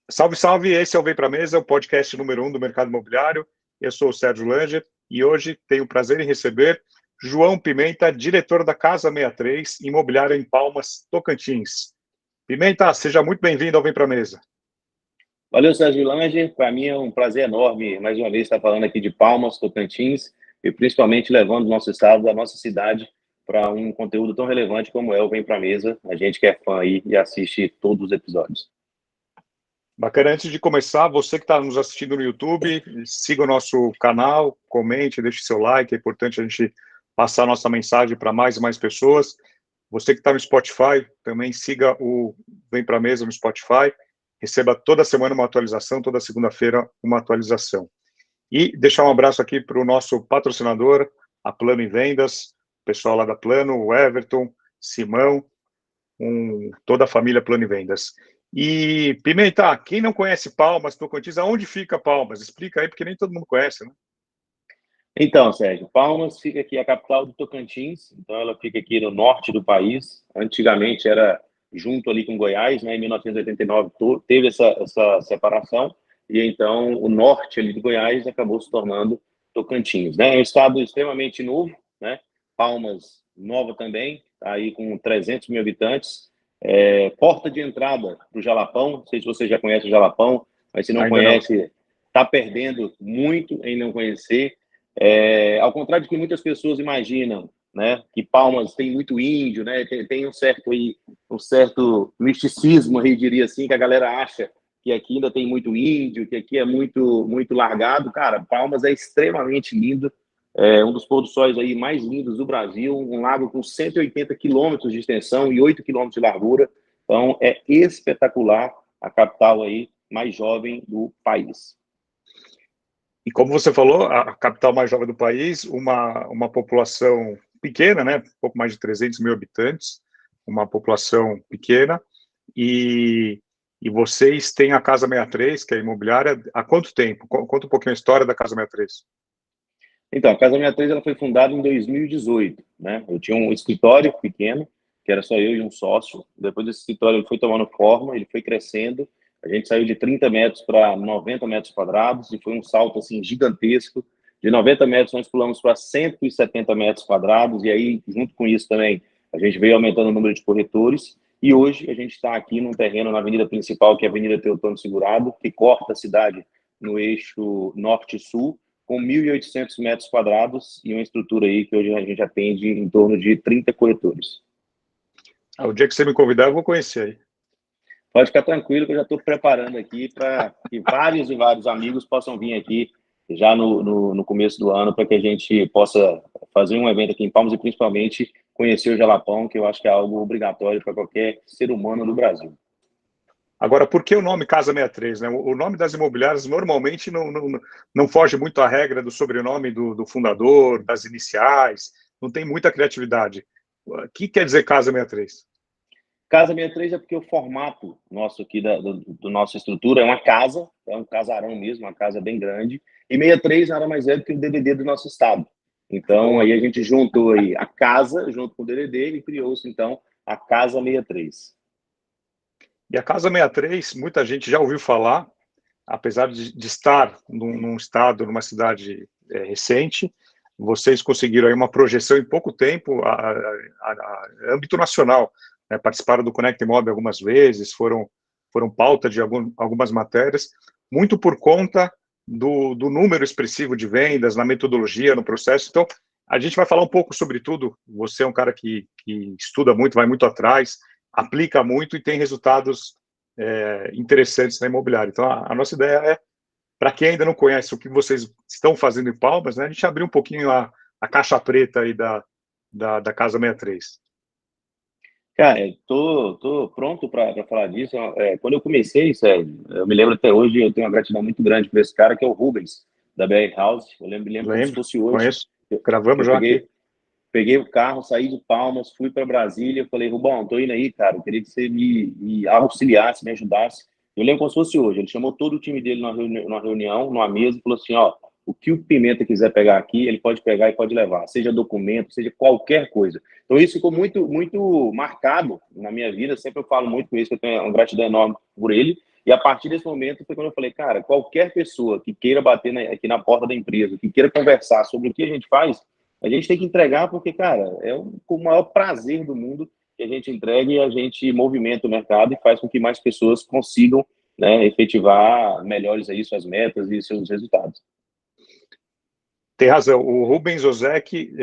Salve, salve! Esse é o Vem Pra Mesa, o podcast número 1 do mercado imobiliário. Eu sou o Sérgio Langer e hoje tenho o prazer em receber João Pimenta, diretor da Casa 63, imobiliária em Palmas, Tocantins. Pimenta, seja muito bem-vindo ao Vem Pra Mesa. Valeu, Sérgio Langer. Para mim é um prazer enorme, mais uma vez, estar falando aqui de Palmas, Tocantins, e principalmente levando o nosso estado, a nossa cidade, para um conteúdo tão relevante como é o Vem Pra Mesa. A gente que é fã aí e assiste todos os episódios. Bacana, antes de começar, você que está nos assistindo no YouTube, siga o nosso canal, comente, deixe seu like, é importante a gente passar a nossa mensagem para mais e mais pessoas. Você que está no Spotify, também siga o Vem Pra Mesa no Spotify, receba toda semana uma atualização, toda segunda-feira uma atualização. E deixar um abraço aqui para o nosso patrocinador, a Plano em Vendas, o pessoal lá da Plano, o Everton, Simão, toda a família Plano em Vendas. E, Pimenta, quem não conhece Palmas, Tocantins, aonde fica Palmas? Explica aí, porque nem todo mundo conhece, né? Então, Sérgio, Palmas fica aqui, a capital do Tocantins, então ela fica aqui no norte do país. Antigamente era junto ali com Goiás, né? Em 1989 teve essa separação, e então o norte ali do Goiás acabou se tornando Tocantins, né? É um estado extremamente novo, né? Palmas nova também, tá aí com 300 mil habitantes. Porta de entrada para o Jalapão, não sei se você já conhece o Jalapão, mas se não Ainda não. conhece, está perdendo muito em não conhecer. Ao contrário do que muitas pessoas imaginam, né, que Palmas tem muito índio, né, tem um certo misticismo, eu diria assim, que a galera acha que aqui ainda tem muito índio, que aqui é muito largado. Cara, Palmas é extremamente lindo, é um dos pôr do sóis aí mais lindos do Brasil, um lago com 180 quilômetros de extensão e 8 quilômetros de largura. Então, é espetacular, a capital aí mais jovem do país. E como você falou, a capital mais jovem do país, uma população pequena, né? Um pouco mais de 300 mil habitantes, uma população pequena, e vocês têm a Casa 63, que é imobiliária, há quanto tempo? Conta um pouquinho a história da Casa 63. Então, a Casa 63 ela foi fundada em 2018, né? Eu tinha um escritório pequeno, que era só eu e um sócio. Depois desse escritório ele foi tomando forma, ele foi crescendo. A gente saiu de 30 metros para 90 metros quadrados e foi um salto assim gigantesco. De 90 metros nós pulamos para 170 metros quadrados e aí, junto com isso também, a gente veio aumentando o número de corretores. E hoje a gente está aqui num terreno na avenida principal, que é a Avenida Teotônio Segurado, que corta a cidade no eixo norte-sul, com 1.800 metros quadrados e uma estrutura aí que hoje a gente atende em torno de 30 corretores. O dia que você me convidar, eu vou conhecer aí. Pode ficar tranquilo que eu já estou preparando aqui para que vários e vários amigos possam vir aqui já no começo do ano para que a gente possa fazer um evento aqui em Palmas e principalmente conhecer o Jalapão, que eu acho que é algo obrigatório para qualquer ser humano do Brasil. Agora, por que o nome Casa 63? Né? O nome das imobiliárias normalmente não foge muito à regra do sobrenome do fundador, das iniciais, não tem muita criatividade. O que quer dizer Casa 63? Casa 63 é porque o formato nosso aqui do nossa estrutura é uma casa, é um casarão mesmo, uma casa bem grande, e 63 nada mais é do que o DDD do nosso estado. Então, aí a gente juntou aí a casa junto com o DDD e criou-se, então, a Casa 63. E a Casa 63, muita gente já ouviu falar, apesar de estar num estado, numa cidade recente, vocês conseguiram aí uma projeção em pouco tempo a âmbito nacional, né? Participaram do Conecta Imob algumas vezes, foram pauta de algumas matérias, muito por conta do número expressivo de vendas, na metodologia, no processo. Então, a gente vai falar um pouco sobre tudo. Você é um cara que estuda muito, vai muito atrás, aplica muito e tem resultados interessantes na imobiliária. Então, a nossa ideia é, para quem ainda não conhece o que vocês estão fazendo em Palmas, né, a gente abrir um pouquinho a caixa preta aí da Casa 63. Cara, tô pronto para falar disso. Quando eu comecei, Sérgio, eu me lembro até hoje, eu tenho uma gratidão muito grande por esse cara, que é o Rubens, da BR House. Eu lembro como se Lembro, fosse hoje. conheço, Eu, gravamos eu já aqui. peguei o carro, saí de Palmas, fui para Brasília, falei, Rubão, tô indo aí, cara, eu queria que você me auxiliasse, me ajudasse. Eu lembro como se fosse hoje. Ele chamou todo o time dele numa reunião, numa mesa, e falou assim, ó, o que o Pimenta quiser pegar aqui, ele pode pegar e pode levar, seja documento, seja qualquer coisa. Então isso ficou muito marcado na minha vida, sempre eu falo muito com isso, que eu tenho uma gratidão enorme por ele, E a partir desse momento foi quando eu falei, cara, qualquer pessoa que queira bater aqui na porta da empresa, que queira conversar sobre o que a gente faz, a gente tem que entregar porque, cara, com o maior prazer do mundo que a gente entregue e a gente movimenta o mercado e faz com que mais pessoas consigam, né, efetivar melhores aí suas metas e seus resultados. Tem razão. O Rubens Ozek,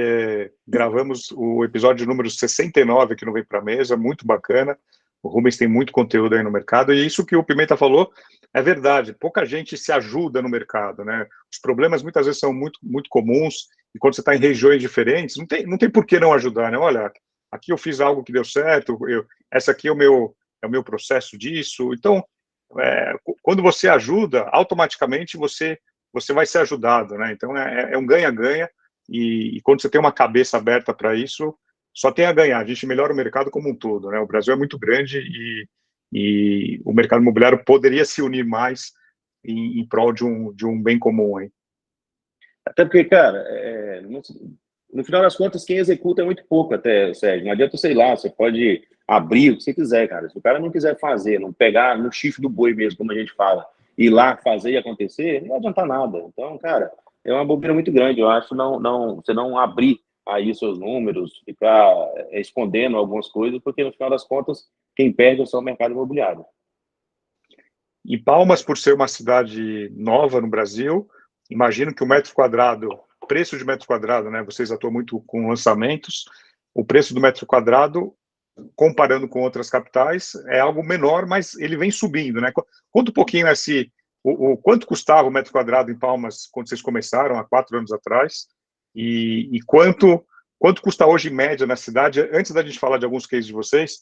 gravamos o episódio número 69 aqui no Vem Pra Mesa, muito bacana. O Rubens tem muito conteúdo aí no mercado, e isso que o Pimenta falou é verdade. Pouca gente se ajuda no mercado, né? Os problemas muitas vezes são muito, muito comuns, e quando você está em regiões diferentes, não tem por que não ajudar, né? Olha, aqui eu fiz algo que deu certo, essa aqui é o meu processo disso. Então, quando você ajuda, automaticamente você vai ser ajudado, né? Então é um ganha-ganha, e quando você tem uma cabeça aberta para isso, só tem a ganhar. A gente melhora o mercado como um todo, né? O Brasil é muito grande, e o mercado imobiliário poderia se unir mais em prol de um bem comum aí. Até porque, cara, no final das contas, quem executa é muito pouco até, Sérgio. Não adianta, sei lá, você pode abrir o que você quiser, cara. Se o cara não quiser fazer, não pegar no chifre do boi mesmo, como a gente fala, ir lá fazer e acontecer, não vai adiantar nada. Então, cara, é uma bobeira muito grande, eu acho, você não abrir aí seus números, ficar escondendo algumas coisas, porque no final das contas, quem perde é só o mercado imobiliário. E Palmas, por ser uma cidade nova no Brasil, imagino que o metro quadrado, preço de metro quadrado, né? Vocês atuam muito com lançamentos, o preço do metro quadrado, comparando com outras capitais, é algo menor, mas ele vem subindo, né? Conta um pouquinho quanto custava o metro quadrado em Palmas quando vocês começaram, há 4 anos atrás, e quanto custa hoje em média na cidade, antes da gente falar de alguns cases de vocês,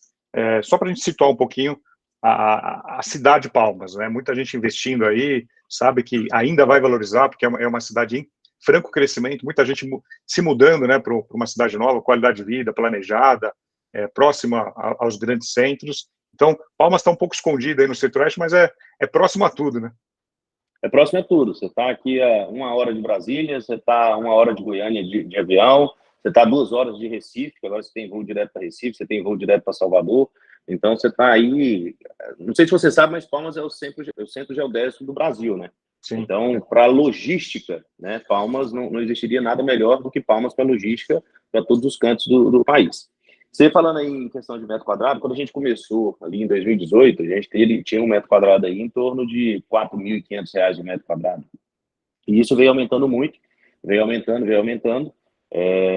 só para a gente situar um pouquinho a cidade de Palmas, né? Muita gente investindo aí, sabe que ainda vai valorizar, porque é uma cidade em franco crescimento, muita gente se mudando, né, para uma cidade nova, qualidade de vida planejada, próxima aos grandes centros. Então, Palmas está um pouco escondida aí no centro-oeste, mas é próximo a tudo, né? É próximo a tudo. Você está aqui a 1 hora de Brasília, você está a 1 hora de Goiânia de avião, você está a 2 horas de Recife, que agora você tem voo direto para Recife, você tem voo direto para Salvador. Então, você está aí... Não sei se você sabe, mas Palmas é o centro geodésico do Brasil, né? Sim. Então, para logística, né, Palmas, não existiria nada melhor do que Palmas para logística para todos os cantos do país. Você falando aí em questão de metro quadrado, quando a gente começou ali em 2018, a gente tinha um metro quadrado aí em torno de R$ 4.500 de metro quadrado. E isso veio aumentando muito, veio aumentando.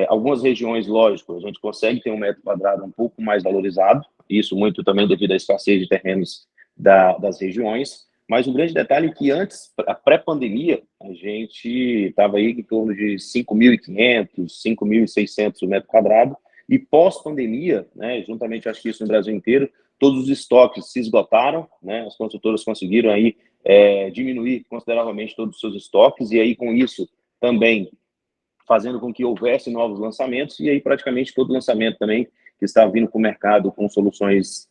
Algumas regiões, lógico, a gente consegue ter um metro quadrado um pouco mais valorizado, isso muito também devido à escassez de terrenos das regiões, mas o grande detalhe é que antes, a pré-pandemia, a gente estava aí em torno de 5.500, 5.600 o metro quadrado, e pós-pandemia, né, juntamente, acho que isso no Brasil inteiro, todos os estoques se esgotaram, né, as construtoras conseguiram aí diminuir consideravelmente todos os seus estoques, e aí com isso também fazendo com que houvesse novos lançamentos, e aí praticamente todo lançamento também que estava vindo para o mercado com soluções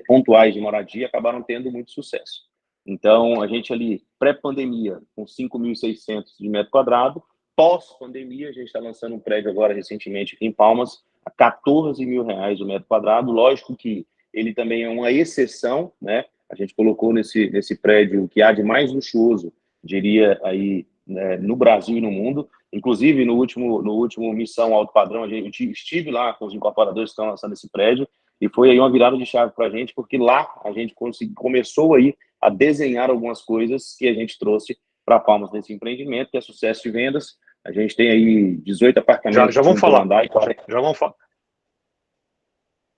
pontuais de moradia acabaram tendo muito sucesso. Então, a gente ali, pré-pandemia, com 5.600 de metro quadrado, pós-pandemia, a gente está lançando um prédio agora recentemente aqui em Palmas, a R$ 14.000 o metro quadrado. Lógico que ele também é uma exceção, né? A gente colocou nesse prédio o que há de mais luxuoso, diria aí, né, no Brasil e no mundo. Inclusive, no último Missão Alto Padrão, eu estive lá com os incorporadores que estão lançando esse prédio, e foi aí uma virada de chave para a gente, porque lá a gente começou aí a desenhar algumas coisas que a gente trouxe para Palmas nesse empreendimento, que é sucesso de vendas. A gente tem aí 18 apartamentos. Já vamos falar. Andar e 40...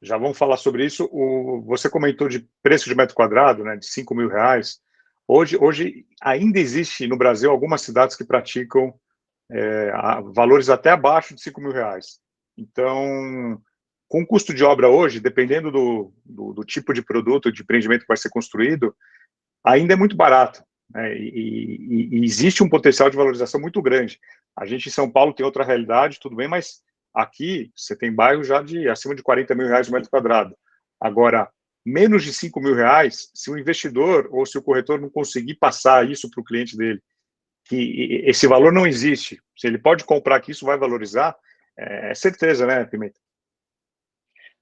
Já vamos falar sobre isso. Você comentou de preço de metro quadrado, né, de R$ 5.000. Hoje ainda existe no Brasil algumas cidades que praticam valores até abaixo de R$ 5.000. Então, com o custo de obra hoje, dependendo do tipo de produto, de empreendimento que vai ser construído, ainda é muito barato, né? E existe um potencial de valorização muito grande. A gente em São Paulo tem outra realidade, tudo bem, mas aqui você tem bairros já de acima de R$ 40.000 o metro quadrado. Agora, menos de R$ 5.000, se o investidor ou se o corretor não conseguir passar isso para o cliente dele, que esse valor não existe, se ele pode comprar que isso vai valorizar, é certeza, né, Pimenta?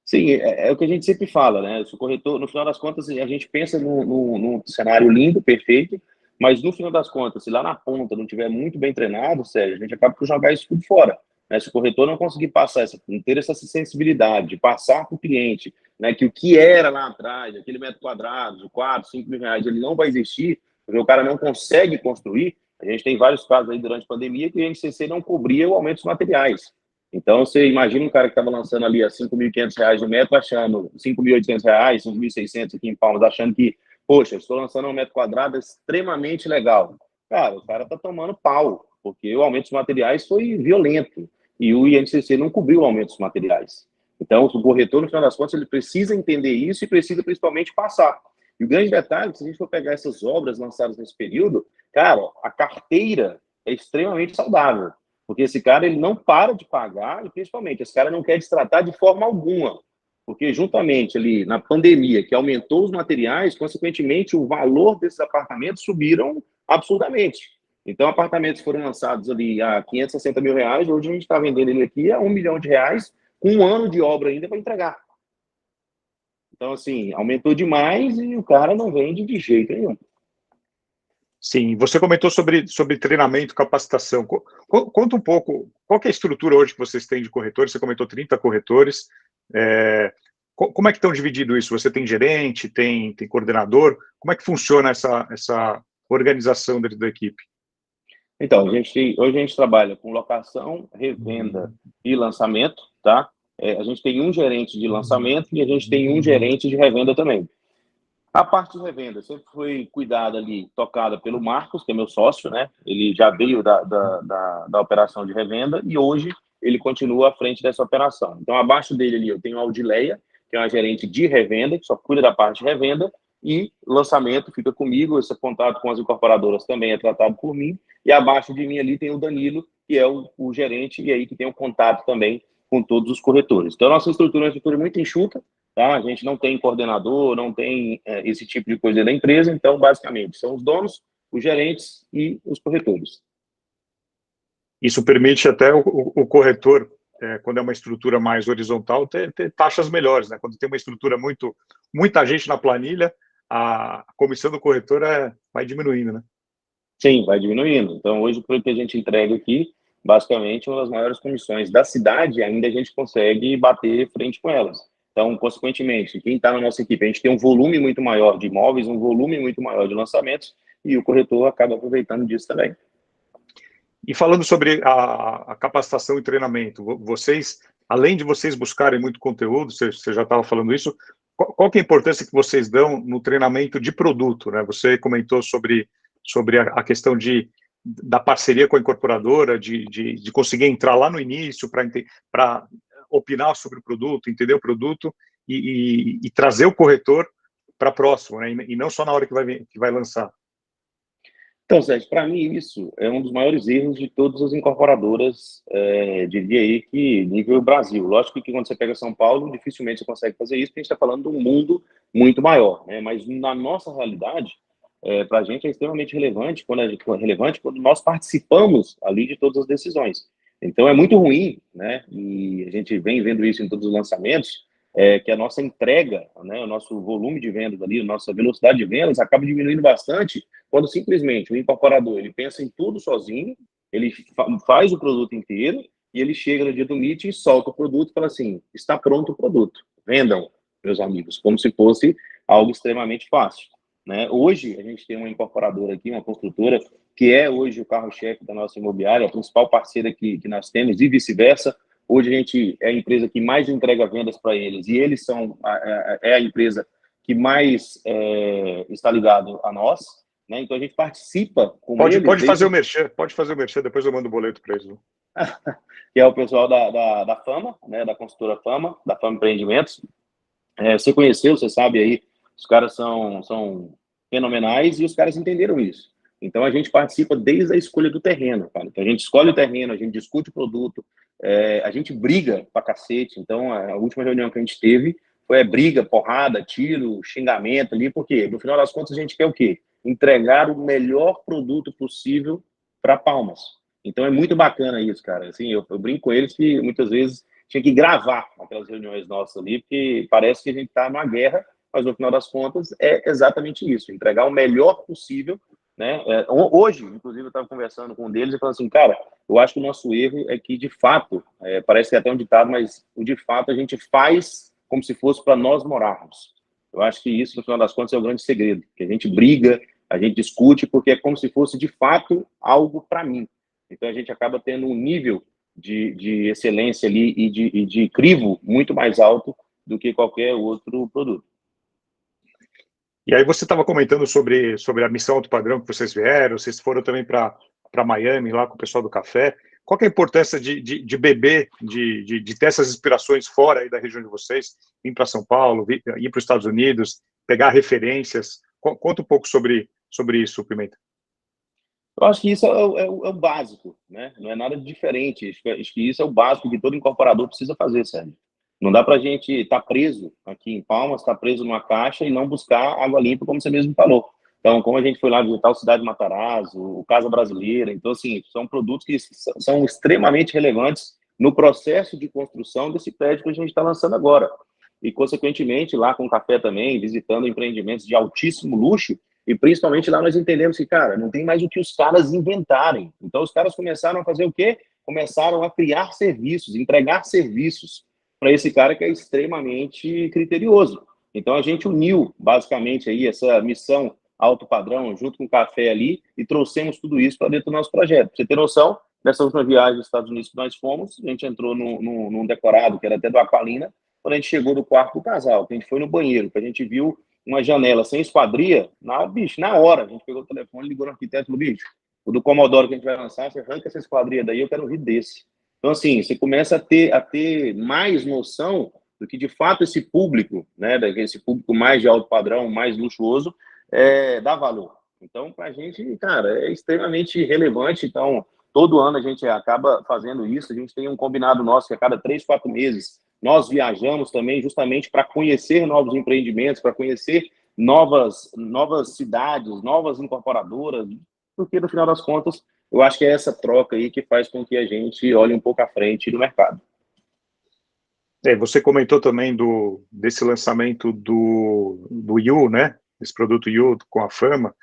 Sim, é o que a gente sempre fala, né? Se o corretor, no final das contas, a gente pensa num cenário lindo, perfeito, mas no final das contas, se lá na ponta não tiver muito bem treinado, Sérgio, a gente acaba por jogar isso tudo fora. Né? Se o corretor não conseguir passar não ter essa sensibilidade de passar para o cliente, né, que o que era lá atrás, aquele metro quadrado, de 4, 5 mil reais, ele não vai existir, porque o cara não consegue construir. A gente tem vários casos aí durante a pandemia que o INCC não cobria o aumento dos materiais. Então, você imagina um cara que estava lançando ali a R$ 5.500 no metro, achando R$ 5.800, 5.600 aqui em Palmas, achando que, poxa, estou lançando um metro quadrado extremamente legal. Cara, o cara está tomando pau, porque o aumento dos materiais foi violento e o INCC não cobriu o aumento dos materiais. Então, o corretor, no final das contas, ele precisa entender isso e precisa principalmente passar. E o grande detalhe, se a gente for pegar essas obras lançadas nesse período, cara, a carteira é extremamente saudável. Porque esse cara ele não para de pagar e, principalmente, esse cara não quer destratar de forma alguma. Porque, juntamente ali na pandemia, que aumentou os materiais, consequentemente, o valor desses apartamentos subiram absurdamente. Então, apartamentos foram lançados ali a R$ 560.000, hoje a gente está vendendo ele aqui a R$ 1 milhão, com um ano de obra ainda para entregar. Então, assim, aumentou demais e o cara não vende de jeito nenhum. Sim, você comentou sobre treinamento, capacitação. Conta um pouco, qual que é a estrutura hoje que vocês têm de corretores? Você comentou 30 corretores. Como é que estão dividido isso? Você tem gerente, tem coordenador? Como é que funciona essa organização dentro da equipe? Então, hoje a gente trabalha com locação, revenda e lançamento, tá? A gente tem um gerente de lançamento e a gente tem um gerente de revenda também. A parte de revenda sempre foi cuidada ali, tocada pelo Marcos, que é meu sócio, né? Ele já veio da operação de revenda e hoje ele continua à frente dessa operação. Então, abaixo dele ali eu tenho a Audileia, que é uma gerente de revenda, que só cuida da parte de revenda, e lançamento fica comigo, esse contato com as incorporadoras também é tratado por mim, e abaixo de mim ali tem o Danilo, que é o gerente, e aí que tem o contato também com todos os corretores. Então, a nossa estrutura é uma estrutura muito enxuta, tá? A gente não tem coordenador, não tem esse tipo de coisa da empresa, então, basicamente, são os donos, os gerentes e os corretores. Isso permite até o corretor, quando é uma estrutura mais horizontal, ter taxas melhores, né? Quando tem uma estrutura muita gente na planilha, a comissão do corretor vai diminuindo, né? Sim, vai diminuindo. Então, hoje, pelo que a gente entrega aqui, basicamente, uma das maiores comissões da cidade, ainda a gente consegue bater frente com elas. Então, consequentemente, quem está na nossa equipe, a gente tem um volume muito maior de imóveis, um volume muito maior de lançamentos, e o corretor acaba aproveitando disso também. E falando sobre a capacitação e treinamento, vocês, além de vocês buscarem muito conteúdo, você já estava falando isso, qual que é a importância que vocês dão no treinamento de produto, né? Você comentou sobre a questão da parceria com a incorporadora, de conseguir entrar lá no início para opinar sobre o produto, entender o produto e trazer o corretor para próximo, né? E não só na hora que vai lançar. Então, Sérgio, para mim isso é um dos maiores erros de todas as incorporadoras, diria aí que nível Brasil. Lógico que quando você pega São Paulo, dificilmente você consegue fazer isso, porque a gente está falando de um mundo muito maior, né? Mas na nossa realidade, para a gente é extremamente relevante quando nós participamos ali de todas as decisões. Então é muito ruim, né? E a gente vem vendo isso em todos os lançamentos, que a nossa entrega, né, o nosso volume de vendas ali, a nossa velocidade de vendas acaba diminuindo bastante quando simplesmente o incorporador ele pensa em tudo sozinho, ele faz o produto inteiro e ele chega no dia do meeting e solta o produto e fala assim, está pronto o produto, vendam, meus amigos, como se fosse algo extremamente fácil. Né? Hoje, a gente tem uma incorporadora aqui, uma construtora, que é hoje o carro-chefe da nossa imobiliária, a principal parceira que nós temos e vice-versa. Hoje a gente é a empresa que mais entrega vendas para eles e eles são a empresa que mais está ligado a nós. Né? Então a gente participa com eles. Pode fazer o merchan, depois eu mando o boleto para eles. Que é o pessoal da Fama, né? Da consultora Fama, da Fama Empreendimentos. Você conheceu, você sabe aí, os caras são fenomenais e os caras entenderam isso. Então a gente participa desde a escolha do terreno, cara. Então a gente escolhe o terreno, a gente discute o produto, a gente briga pra cacete. Então a última reunião que a gente teve foi briga, porrada, tiro, xingamento ali, porque no final das contas a gente quer o quê? Entregar o melhor produto possível para Palmas. Então é muito bacana isso, cara. Assim, eu brinco com eles que muitas vezes tinha que gravar aquelas reuniões nossas ali, porque parece que a gente está numa guerra, mas no final das contas é exatamente isso, entregar o melhor possível, né? Hoje, inclusive, eu estava conversando com um deles e falando assim, cara, eu acho que o nosso erro é que, de fato, parece que é até um ditado, mas de fato a gente faz como se fosse para nós morarmos. Eu acho que isso, no final das contas, é o grande segredo, que a gente briga, a gente discute, porque é como se fosse, de fato, algo para mim. Então, a gente acaba tendo um nível de excelência ali e de crivo muito mais alto do que qualquer outro produto. E aí você estava comentando sobre a missão alto padrão que vocês vieram, vocês foram também para Miami, lá com o pessoal do café. Qual que é a importância de beber, de ter essas inspirações fora aí da região de vocês, ir para São Paulo, ir para os Estados Unidos, pegar referências? Conta um pouco sobre isso, Pimenta. Eu acho que isso é o básico, né? Não é nada diferente. Acho que isso é o básico que todo incorporador precisa fazer, Sérgio. Não dá para a gente estar preso aqui em Palmas, estar preso numa caixa e não buscar água limpa, como você mesmo falou. Então, como a gente foi lá visitar o Cidade Matarazzo, o Casa Brasileira, então, assim, são produtos que são extremamente relevantes no processo de construção desse prédio que a gente está lançando agora. E, consequentemente, lá com o café também, visitando empreendimentos de altíssimo luxo, e principalmente lá nós entendemos que, cara, não tem mais o que os caras inventarem. Então, os caras começaram a fazer o quê? Começaram a criar serviços, entregar serviços para esse cara que é extremamente criterioso. Então, a gente uniu, basicamente, aí essa missão alto padrão, junto com o café ali, e trouxemos tudo isso para dentro do nosso projeto. Pra você ter noção, nessa última viagem dos Estados Unidos que nós fomos, a gente entrou num decorado, que era até do Aqualina, quando a gente chegou do quarto do casal, que a gente foi no banheiro, que a gente viu uma janela sem esquadria, na hora, a gente pegou o telefone, ligou no arquiteto e falou, bicho, o do Commodore que a gente vai lançar, você arranca essa esquadria daí, eu quero rir desse. Então, assim, você começa a ter mais noção do que, de fato, esse público, né, esse público mais de alto padrão, mais luxuoso, dá valor. Então, para a gente, cara, é extremamente relevante. Então, todo ano a gente acaba fazendo isso. A gente tem um combinado nosso que a cada 3, 4 meses nós viajamos também justamente para conhecer novos empreendimentos, para conhecer novas cidades, novas incorporadoras, porque, no final das contas, eu acho que é essa troca aí que faz com que a gente olhe um pouco à frente do mercado. Você comentou também desse lançamento do Yu, né? Esse produto Yu com a Fama.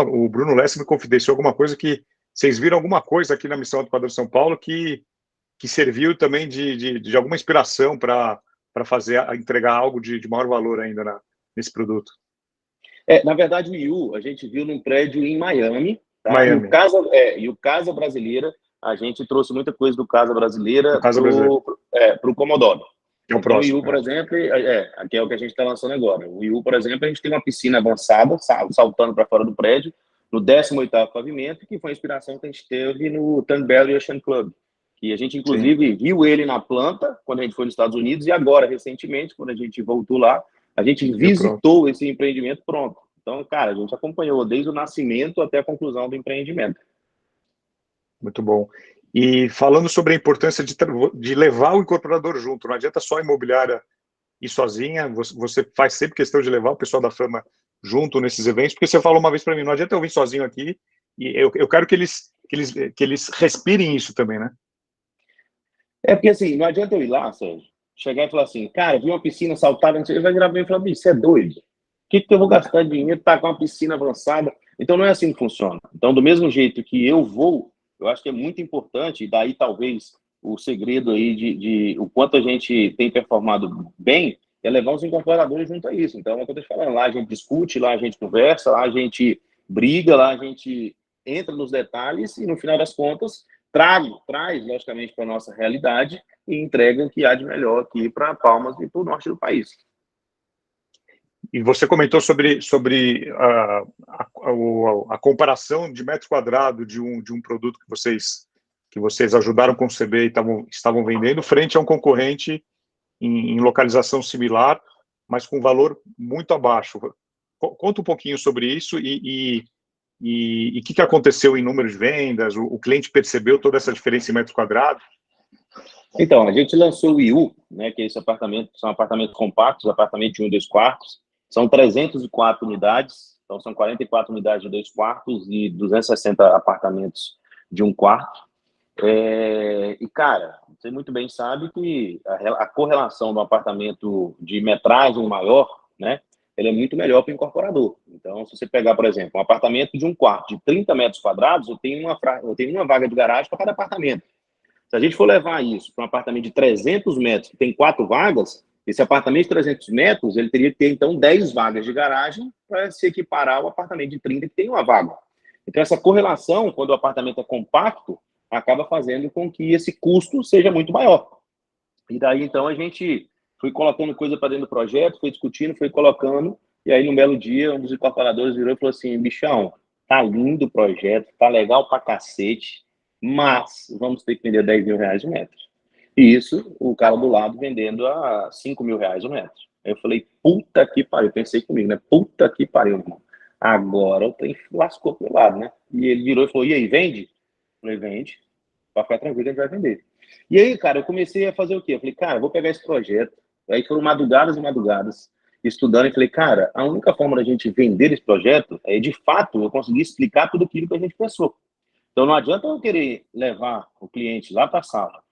O Bruno Lessa me confidenciou alguma coisa que vocês viram alguma coisa aqui na Missão do Padrão São Paulo que serviu também de alguma inspiração para entregar algo de maior valor ainda nesse produto. Na verdade, o Yu a gente viu num prédio em Miami, tá? Miami. E o Casa Brasileira, a gente trouxe muita coisa do Casa Brasileira para o Commodore. É o próximo. O Yu, por exemplo, que é o que a gente está lançando agora. O Yu, por exemplo, a gente tem uma piscina avançada, saltando para fora do prédio, no 18º pavimento, que foi a inspiração que a gente teve no Turnberry Ocean Club, que a gente, inclusive, viu ele na planta, quando a gente foi nos Estados Unidos, e agora, recentemente, quando a gente voltou lá, a gente visitou esse empreendimento pronto. Então, cara, a gente acompanhou desde o nascimento até a conclusão do empreendimento. Muito bom. E falando sobre a importância de levar o incorporador junto, não adianta só a imobiliária ir sozinha, você faz sempre questão de levar o pessoal da Fama junto nesses eventos, porque você falou uma vez para mim, não adianta eu vir sozinho aqui, e eu quero que eles respirem isso também, né? Porque assim, não adianta eu ir lá, Sérgio, chegar e falar assim, cara, vi uma piscina saltada, ele vai virar bem e falar, bicho, você é doido? O que eu vou gastar dinheiro para com uma piscina avançada? Então não é assim que funciona. Então, do mesmo jeito que eu vou, eu acho que é muito importante, e daí talvez o segredo aí de o quanto a gente tem performado bem, é levar os incorporadores junto a isso. Então, é o que eu estou te falando, lá a gente discute, lá a gente conversa, lá a gente briga, lá a gente entra nos detalhes e, no final das contas, traz, logicamente, para a nossa realidade e entrega o que há de melhor aqui para Palmas e para o norte do país. E você comentou sobre a comparação de metro quadrado de um produto que vocês ajudaram a conceber e estavam vendendo frente a um concorrente em localização similar, mas com valor muito abaixo. Conta um pouquinho sobre isso e o que aconteceu em número de vendas? O cliente percebeu toda essa diferença em metro quadrado? Então, a gente lançou o IU, né, que são apartamentos compactos, apartamentos de 1 e 2 quartos, são 304 unidades, então são 44 unidades de 2 quartos e 260 apartamentos de 1 quarto. E, cara, você muito bem sabe que a correlação do apartamento de metragem maior, né, ele é muito melhor para o incorporador. Então, se você pegar, por exemplo, um apartamento de um quarto de 30 metros quadrados, eu tenho uma vaga de garagem para cada apartamento. Se a gente for levar isso para um apartamento de 300 metros, que tem 4 vagas, esse apartamento de 300 metros, ele teria que ter, então, 10 vagas de garagem para se equiparar ao apartamento de 30 que tem uma vaga. Então, essa correlação, quando o apartamento é compacto, acaba fazendo com que esse custo seja muito maior. E daí, então, a gente foi colocando coisa para dentro do projeto, foi discutindo, foi colocando, e aí, num belo dia, um dos incorporadores virou e falou assim, bichão, tá lindo o projeto, tá legal pra cacete, mas vamos ter que vender 10 mil reais o metro. E isso, o cara do lado vendendo a 5 mil reais o metro. Aí eu falei, puta que pariu, pensei comigo, né? Puta que pariu, irmão. Agora o trem lascou pro lado, né? E ele virou e falou, e aí, vende? Eu falei, vende, pode ficar tranquilo, a gente vai vender. E aí, cara, eu comecei a fazer o quê? Eu falei, cara, vou pegar esse projeto. Aí foram madrugadas e madrugadas estudando e falei, cara, a única forma da gente vender esse projeto é, de fato, eu conseguir explicar tudo aquilo que a gente pensou. Então, não adianta eu querer levar o cliente lá para a sala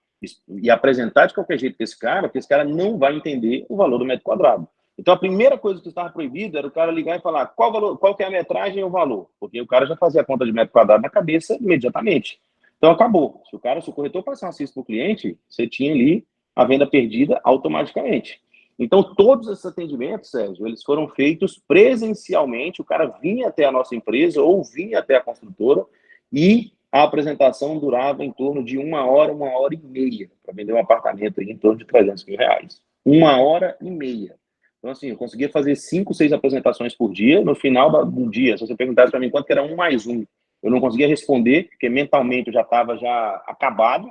e apresentar de qualquer jeito para esse cara, porque esse cara não vai entender o valor do metro quadrado. Então, a primeira coisa que estava proibido era o cara ligar e falar qual valor, qual que é a metragem e o valor, porque o cara já fazia a conta de metro quadrado na cabeça imediatamente. Então, acabou. Se o corretor passasse isso para o cliente, você tinha ali a venda perdida automaticamente. Então, todos esses atendimentos, Sérgio, eles foram feitos presencialmente, o cara vinha até a nossa empresa ou vinha até a construtora e a apresentação durava em torno de uma hora e meia, para vender um apartamento aí em torno de 300 mil reais. Uma hora e meia. Então, assim, eu conseguia fazer 5, 6 apresentações por dia. No final do dia, se você perguntasse para mim quanto que era 1 mais 1, eu não conseguia responder, porque mentalmente eu já estava acabado.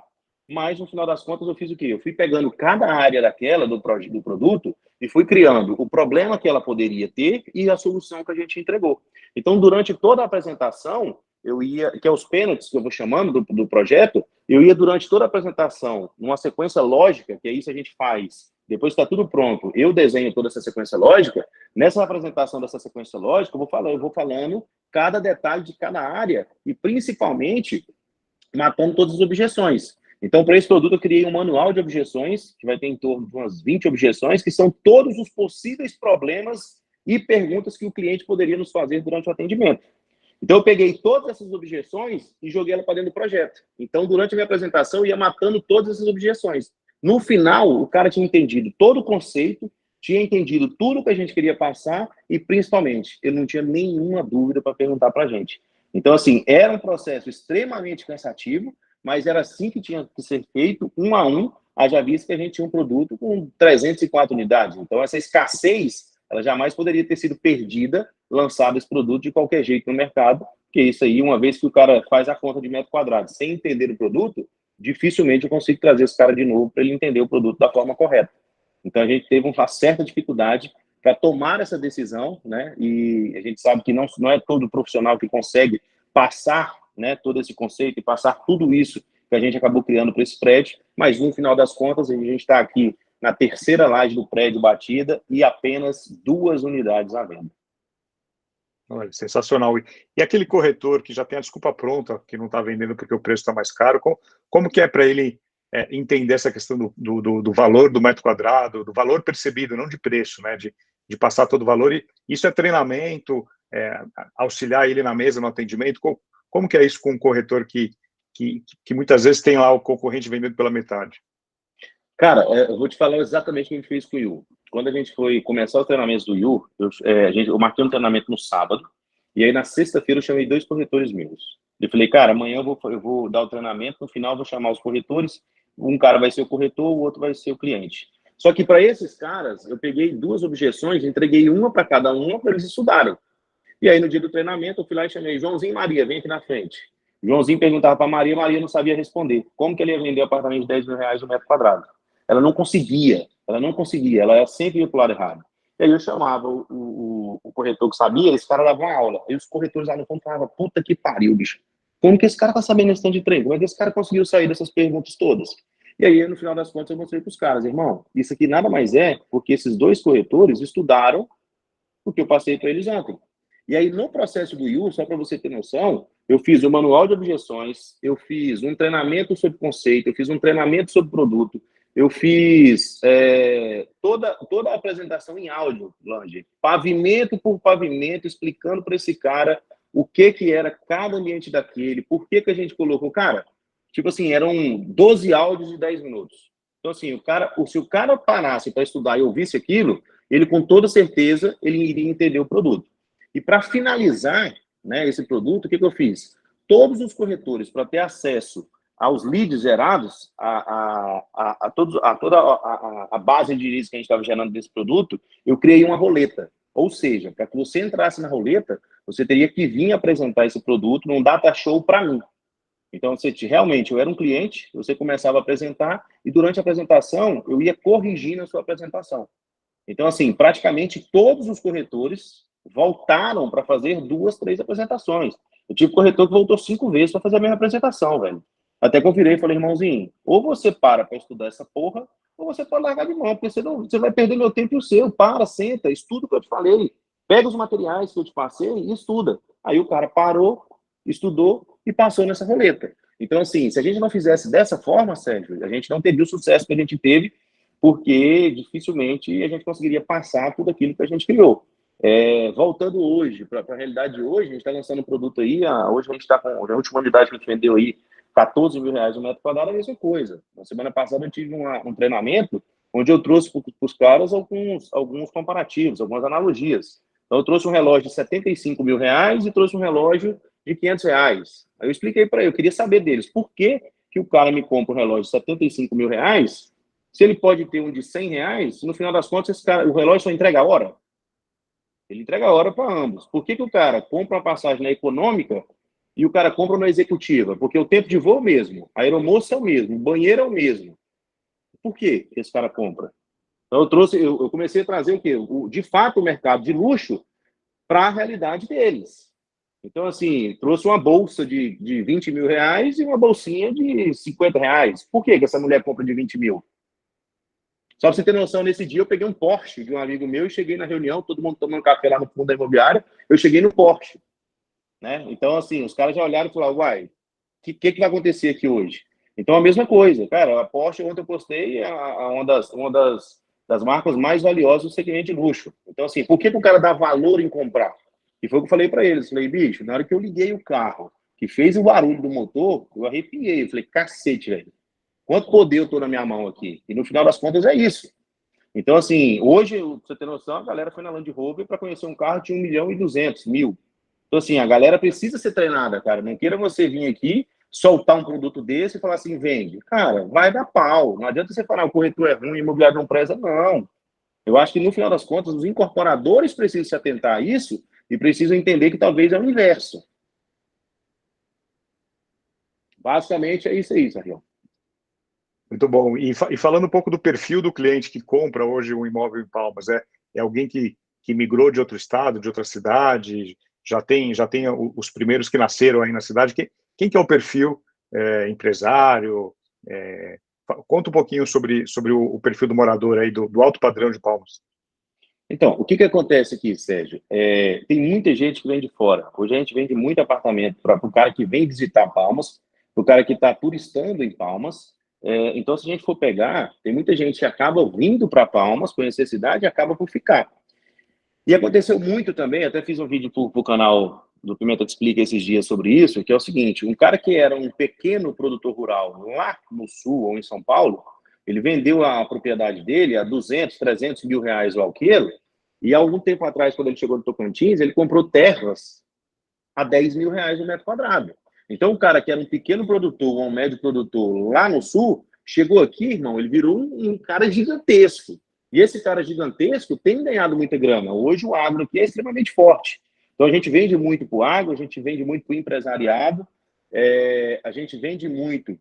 Mas, no final das contas, eu fiz o quê? Eu fui pegando cada área daquela, do produto, e fui criando o problema que ela poderia ter e a solução que a gente entregou. Então, durante toda a apresentação, eu ia, que é os pênaltis que eu vou chamando do projeto, eu ia durante toda a apresentação, numa sequência lógica, que é isso que a gente faz. Depois que está tudo pronto, eu desenho toda essa sequência lógica. Nessa apresentação dessa sequência lógica, eu vou falando cada detalhe de cada área e, principalmente, matando todas as objeções. Então, para esse produto, eu criei um manual de objeções, que vai ter em torno de umas 20 objeções, que são todos os possíveis problemas e perguntas que o cliente poderia nos fazer durante o atendimento. Então, eu peguei todas essas objeções e joguei ela para dentro do projeto. Então, durante a minha apresentação, eu ia matando todas essas objeções. No final, o cara tinha entendido todo o conceito, tinha entendido tudo que a gente queria passar e, principalmente, ele não tinha nenhuma dúvida para perguntar para a gente. Então, assim, era um processo extremamente cansativo, mas era assim que tinha que ser feito, um a um, haja vista que a gente tinha um produto com 304 unidades. Então, essa escassez, ela jamais poderia ter sido perdida, lançado esse produto de qualquer jeito no mercado, porque isso aí, uma vez que o cara faz a conta de metro quadrado sem entender o produto, dificilmente eu consigo trazer esse cara de novo para ele entender o produto da forma correta. Então, a gente teve uma certa dificuldade para tomar essa decisão, né? E a gente sabe que não é todo profissional que consegue passar, né, todo esse conceito e passar tudo isso que a gente acabou criando para esse prédio, mas no final das contas, a gente está aqui na terceira laje do prédio batida e apenas 2 unidades à venda. Olha, sensacional. E aquele corretor que já tem a desculpa pronta, que não está vendendo porque o preço está mais caro, como que é para ele entender essa questão do valor do metro quadrado, do valor percebido, não de preço, né? De passar todo o valor. E isso é treinamento, auxiliar ele na mesa, no atendimento. Como que é isso com um corretor que muitas vezes tem lá o concorrente vendendo pela metade? Cara, eu vou te falar exatamente o que a gente fez com o Yu. Quando a gente foi começar os treinamentos do Yu, eu marquei um treinamento no sábado, e aí na sexta-feira eu chamei 2 corretores meus. Eu falei, cara, amanhã eu vou dar o treinamento, no final eu vou chamar os corretores, um cara vai ser o corretor, o outro vai ser o cliente. Só que para esses caras, eu peguei 2 objeções, entreguei uma para cada um, para eles estudarem. E aí no dia do treinamento eu fui lá e chamei Joãozinho e Maria, vem aqui na frente. Joãozinho perguntava para Maria, Maria não sabia responder. Como que ele ia vender um apartamento de 10 mil reais no metro quadrado? Ela não conseguia, ela sempre ia para o lado errado. E aí eu chamava o corretor que sabia, esse cara dava uma aula. Aí os corretores lá no fundo falavam, puta que pariu, bicho. Como que esse cara tá sabendo esse tanto de trem? Como é que esse cara conseguiu sair dessas perguntas todas? E aí, no final das contas, eu mostrei para os caras, irmão, isso aqui nada mais é porque esses 2 corretores estudaram o que eu passei para eles ontem. E aí, no processo do Yu, só para você ter noção, eu fiz o manual de objeções, eu fiz um treinamento sobre conceito, eu fiz um treinamento sobre produto, eu fiz toda a apresentação em áudio, Lange, pavimento por pavimento, explicando para esse cara o que era cada ambiente daquele, por que a gente colocou. Cara, tipo assim, eram 12 áudios de 10 minutos. Então, assim, se o cara parasse para estudar e ouvisse aquilo, ele com toda certeza ele iria entender o produto. E para finalizar, né, esse produto, o que eu fiz? Todos os corretores, para ter acesso aos leads gerados, a toda a base de leads que a gente estava gerando desse produto, eu criei uma roleta. Ou seja, para que você entrasse na roleta, você teria que vir apresentar esse produto num data show para mim. Então, realmente, eu era um cliente, você começava a apresentar, e durante a apresentação, eu ia corrigindo a sua apresentação. Então, assim, praticamente todos os corretores voltaram para fazer 2, 3 apresentações. Eu tive corretor que voltou 5 vezes para fazer a mesma apresentação, velho. Até que eu virei e falei, irmãozinho, ou você para estudar essa porra, ou você pode largar de mão, porque você vai perder meu tempo e o seu. Para, senta, estuda o que eu te falei. Pega os materiais que eu te passei e estuda. Aí o cara parou, estudou e passou nessa roleta. Então, assim, se a gente não fizesse dessa forma, Sérgio, a gente não teria o sucesso que a gente teve, porque dificilmente a gente conseguiria passar tudo aquilo que a gente criou. Voltando hoje, para a realidade de hoje, a gente está lançando um produto aí, hoje a gente está com a última unidade que a gente vendeu aí, R$14 mil o metro quadrado, é a mesma coisa. Na semana passada eu tive um treinamento onde eu trouxe para os caras alguns comparativos, algumas analogias. Então eu trouxe um relógio de R$75 mil e trouxe um relógio de R$500. Aí eu expliquei para ele, eu queria saber deles, por que o cara me compra um relógio de R$75 mil, se ele pode ter um de R$100, no final das contas o relógio só entrega a hora? Ele entrega a hora para ambos. Por que o cara compra uma passagem na econômica e o cara compra na executiva? Porque o tempo de voo é o mesmo, a aeromoça é o mesmo, o banheiro é o mesmo. Por que esse cara compra? Então eu comecei a trazer o quê? De fato, o mercado de luxo para a realidade deles. Então, assim, trouxe uma bolsa de R$20 mil e uma bolsinha de R$50. Por que essa mulher compra de 20 mil? Só para você ter noção, nesse dia eu peguei um Porsche de um amigo meu e cheguei na reunião, todo mundo tomando café lá no fundo da imobiliária, eu cheguei no Porsche. Né? Então, assim, os caras já olharam e falaram, uai, o que vai acontecer aqui hoje? Então, a mesma coisa. Cara, a Porsche, ontem eu postei, uma das marcas mais valiosas do segmento de luxo. Então, assim, por que o cara dá valor em comprar? E foi o que eu falei para eles. Falei, bicho, na hora que eu liguei o carro, que fez o barulho do motor, eu arrepiei. Eu falei, cacete, velho. Quanto poder eu tô na minha mão aqui? E no final das contas é isso. Então, assim, hoje, pra você ter noção, a galera foi na Land Rover para conhecer um carro de 1.200.000. Então, assim, a galera precisa ser treinada, cara. Não queira você vir aqui, soltar um produto desse e falar assim, vende. Cara, vai dar pau. Não adianta você falar, o corretor é ruim, o imobiliário não presta, não. Eu acho que, no final das contas, os incorporadores precisam se atentar a isso e precisam entender que talvez é o inverso. Basicamente, é isso aí, Sérgio. Muito bom. E falando um pouco do perfil do cliente que compra hoje um imóvel em Palmas, é alguém que migrou de outro estado, de outra cidade, já tem os primeiros que nasceram aí na cidade. Quem que é o perfil empresário? Conta um pouquinho sobre o perfil do morador aí do alto padrão de Palmas. Então, o que acontece aqui, Sérgio? Tem muita gente que vem de fora. Hoje a gente vende muito apartamento para o cara que vem visitar Palmas, para o cara que está turistando em Palmas. Então, se a gente for pegar, tem muita gente que acaba vindo para Palmas, conhecer a cidade e acaba por ficar. E aconteceu muito também, até fiz um vídeo para o canal do Pimenta Te Explica esses dias sobre isso, que é o seguinte, um cara que era um pequeno produtor rural lá no sul ou em São Paulo, ele vendeu a propriedade dele a 200, 300 mil reais o alqueiro, e há algum tempo atrás, quando ele chegou no Tocantins, ele comprou terras a 10 mil reais o metro quadrado. Então, o cara que era um pequeno produtor ou um médio produtor lá no sul, chegou aqui, irmão, ele virou um cara gigantesco. E esse cara gigantesco tem ganhado muita grana. Hoje o agro aqui é extremamente forte. Então a gente vende muito para o agro, a gente vende muito para o empresariado, a gente vende muito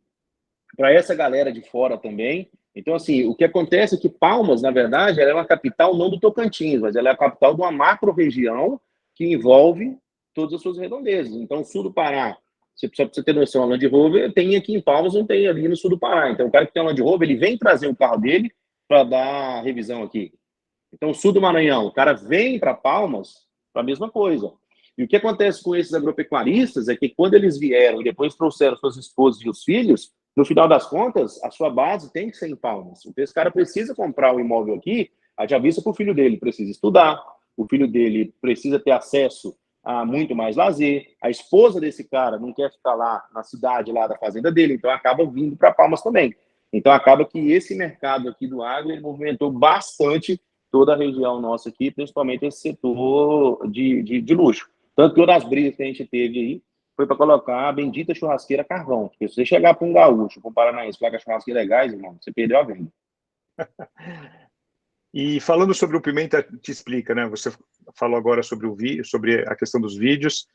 para essa galera de fora também. Então, assim, o que acontece é que Palmas, na verdade, ela é uma capital não do Tocantins, mas ela é a capital de uma macro-região que envolve todas as suas redondezas. Então, o sul do Pará, só para você ter noção, a Land Rover tem aqui em Palmas, não tem ali no sul do Pará. Então, o cara que tem a Land Rover, ele vem trazer o carro dele para dar revisão aqui. Então, o sul do Maranhão, o cara vem para Palmas para a mesma coisa. E o que acontece com esses agropecuaristas é que quando eles vieram e depois trouxeram suas esposas e os filhos, no final das contas, a sua base tem que ser em Palmas. Então, esse cara precisa comprar um imóvel aqui, haja vista para o filho dele precisa estudar, o filho dele precisa ter acesso a muito mais lazer, a esposa desse cara não quer ficar lá na cidade, lá da fazenda dele, então acaba vindo para Palmas também. Então acaba que esse mercado aqui do agro ele movimentou bastante toda a região nossa aqui, principalmente esse setor de luxo. Tanto que uma das brigas que a gente teve aí foi para colocar a bendita churrasqueira carvão. Porque se você chegar para um gaúcho, para um paranaense, colocar churrasqueira legais, irmão, você perdeu a venda. E falando sobre o Pimenta Te Explica, né? Você falou agora sobre o vídeo, sobre a questão dos vídeos.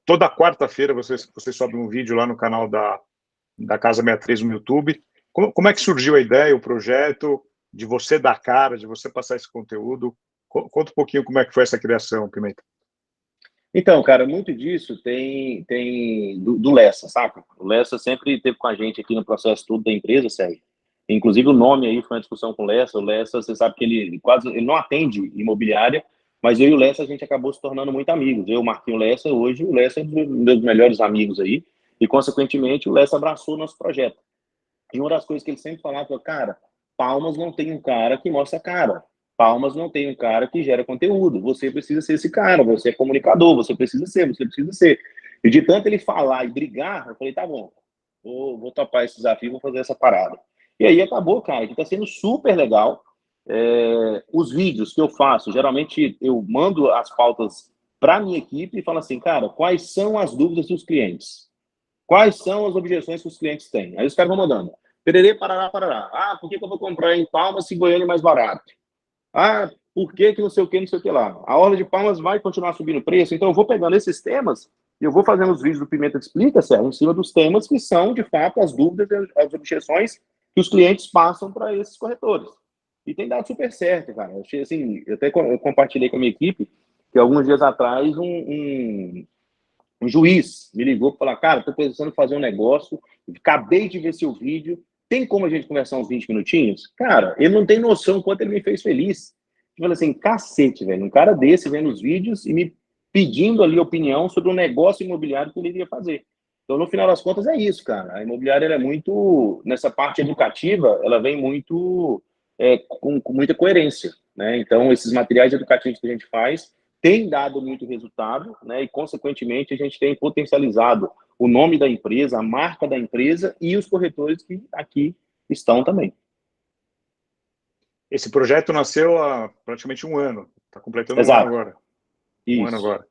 Toda quarta-feira você sobe um vídeo lá no canal da Casa 63 no YouTube. Como é que surgiu a ideia, o projeto, de você dar cara, de você passar esse conteúdo? Conta um pouquinho como é que foi essa criação, Pimenta. Então, cara, muito disso tem do Lessa, saca? O Lessa sempre esteve com a gente aqui no processo todo da empresa, Sérgio. Inclusive o nome aí foi uma discussão com o Lessa. O Lessa, você sabe que ele não atende imobiliária, mas eu e o Lessa a gente acabou se tornando muito amigos. Eu, Marquinho Lessa, hoje o Lessa é um dos meus melhores amigos aí, e consequentemente o Lessa abraçou o nosso projeto. E uma das coisas que ele sempre falava foi, cara, Palmas não tem um cara que mostra a cara. Palmas não tem um cara que gera conteúdo. Você precisa ser esse cara, você é comunicador, você precisa ser, você precisa ser. E de tanto ele falar e brigar, eu falei, tá bom, vou topar esse desafio, vou fazer essa parada. E aí acabou, cara, que tá sendo super legal. Os vídeos que eu faço, geralmente eu mando as pautas para minha equipe e falo assim, cara, quais são as dúvidas dos clientes? Quais são as objeções que os clientes têm? Aí os caras vão mandando. Pererê, parará, parará. Ah, por que eu vou comprar em Palmas se Goiânia é mais barato? Ah, por que não sei o que, não sei o que lá? A Orla de Palmas vai continuar subindo o preço? Então eu vou pegando esses temas e eu vou fazendo os vídeos do Pimenta Explica, Sérgio, em cima dos temas que são, de fato, as dúvidas e as objeções que os clientes passam para esses corretores. E tem dado super certo, cara. Eu achei assim, eu até compartilhei com a minha equipe que alguns dias atrás um juiz me ligou para falar, cara, estou pensando em fazer um negócio, acabei de ver seu vídeo, tem como a gente conversar uns 20 minutinhos? Cara, ele não tem noção quanto ele me fez feliz. Eu falei assim, cacete, velho, um cara desse vendo os vídeos e me pedindo ali opinião sobre um negócio imobiliário que ele iria fazer. Então, no final das contas, é isso, cara. A imobiliária ela é muito, nessa parte educativa, ela vem muito, com muita coerência, né? Então, esses materiais educativos que a gente faz, tem dado muito resultado, né? E, consequentemente, a gente tem potencializado o nome da empresa, a marca da empresa e os corretores que aqui estão também. Esse projeto nasceu há praticamente um ano, está completando um ano Exato. agora. Um ano Isso. agora.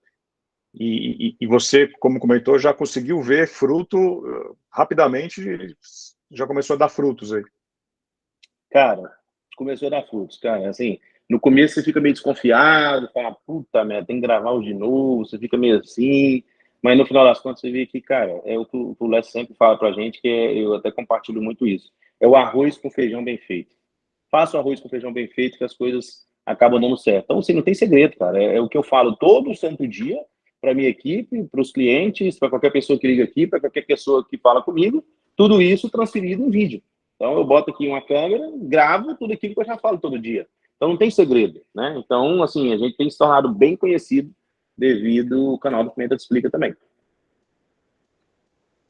E você, como comentou, já conseguiu ver fruto rapidamente, já começou a dar frutos aí. Cara, começou a dar frutos, cara. Assim, no começo você fica meio desconfiado, fala, puta merda, tem que gravar o de novo, você fica meio assim, mas no final das contas você vê que, cara, é o que o Léo sempre fala pra gente, eu até compartilho muito isso. É o arroz com feijão bem feito. Faça o arroz com feijão bem feito que as coisas acabam dando certo. Então, assim, não tem segredo, cara. É o que eu falo todo santo dia para minha equipe, para os clientes, para qualquer pessoa que liga aqui, para qualquer pessoa que fala comigo, tudo isso transferido em vídeo. Então, eu boto aqui uma câmera, gravo tudo aquilo que eu já falo todo dia. Então, não tem segredo, né? Então, assim, a gente tem se tornado bem conhecido devido ao canal do Pimenta Te Explica também.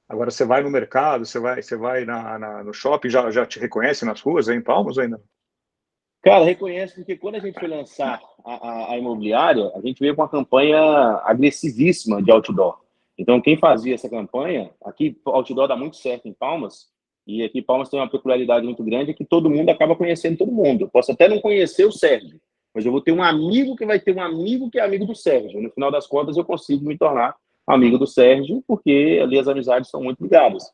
Agora você vai no mercado, você vai no shopping, já te reconhece nas ruas, aí em Palmas ou ainda? Cara, reconhece porque quando a gente foi lançar a imobiliária, a gente veio com uma campanha agressivíssima de outdoor. Então, quem fazia essa campanha, aqui o outdoor dá muito certo em Palmas, e aqui Palmas tem uma peculiaridade muito grande, é que todo mundo acaba conhecendo todo mundo. Eu posso até não conhecer o Sérgio, mas eu vou ter um amigo que vai ter um amigo que é amigo do Sérgio. No final das contas, eu consigo me tornar amigo do Sérgio, porque ali as amizades são muito ligadas.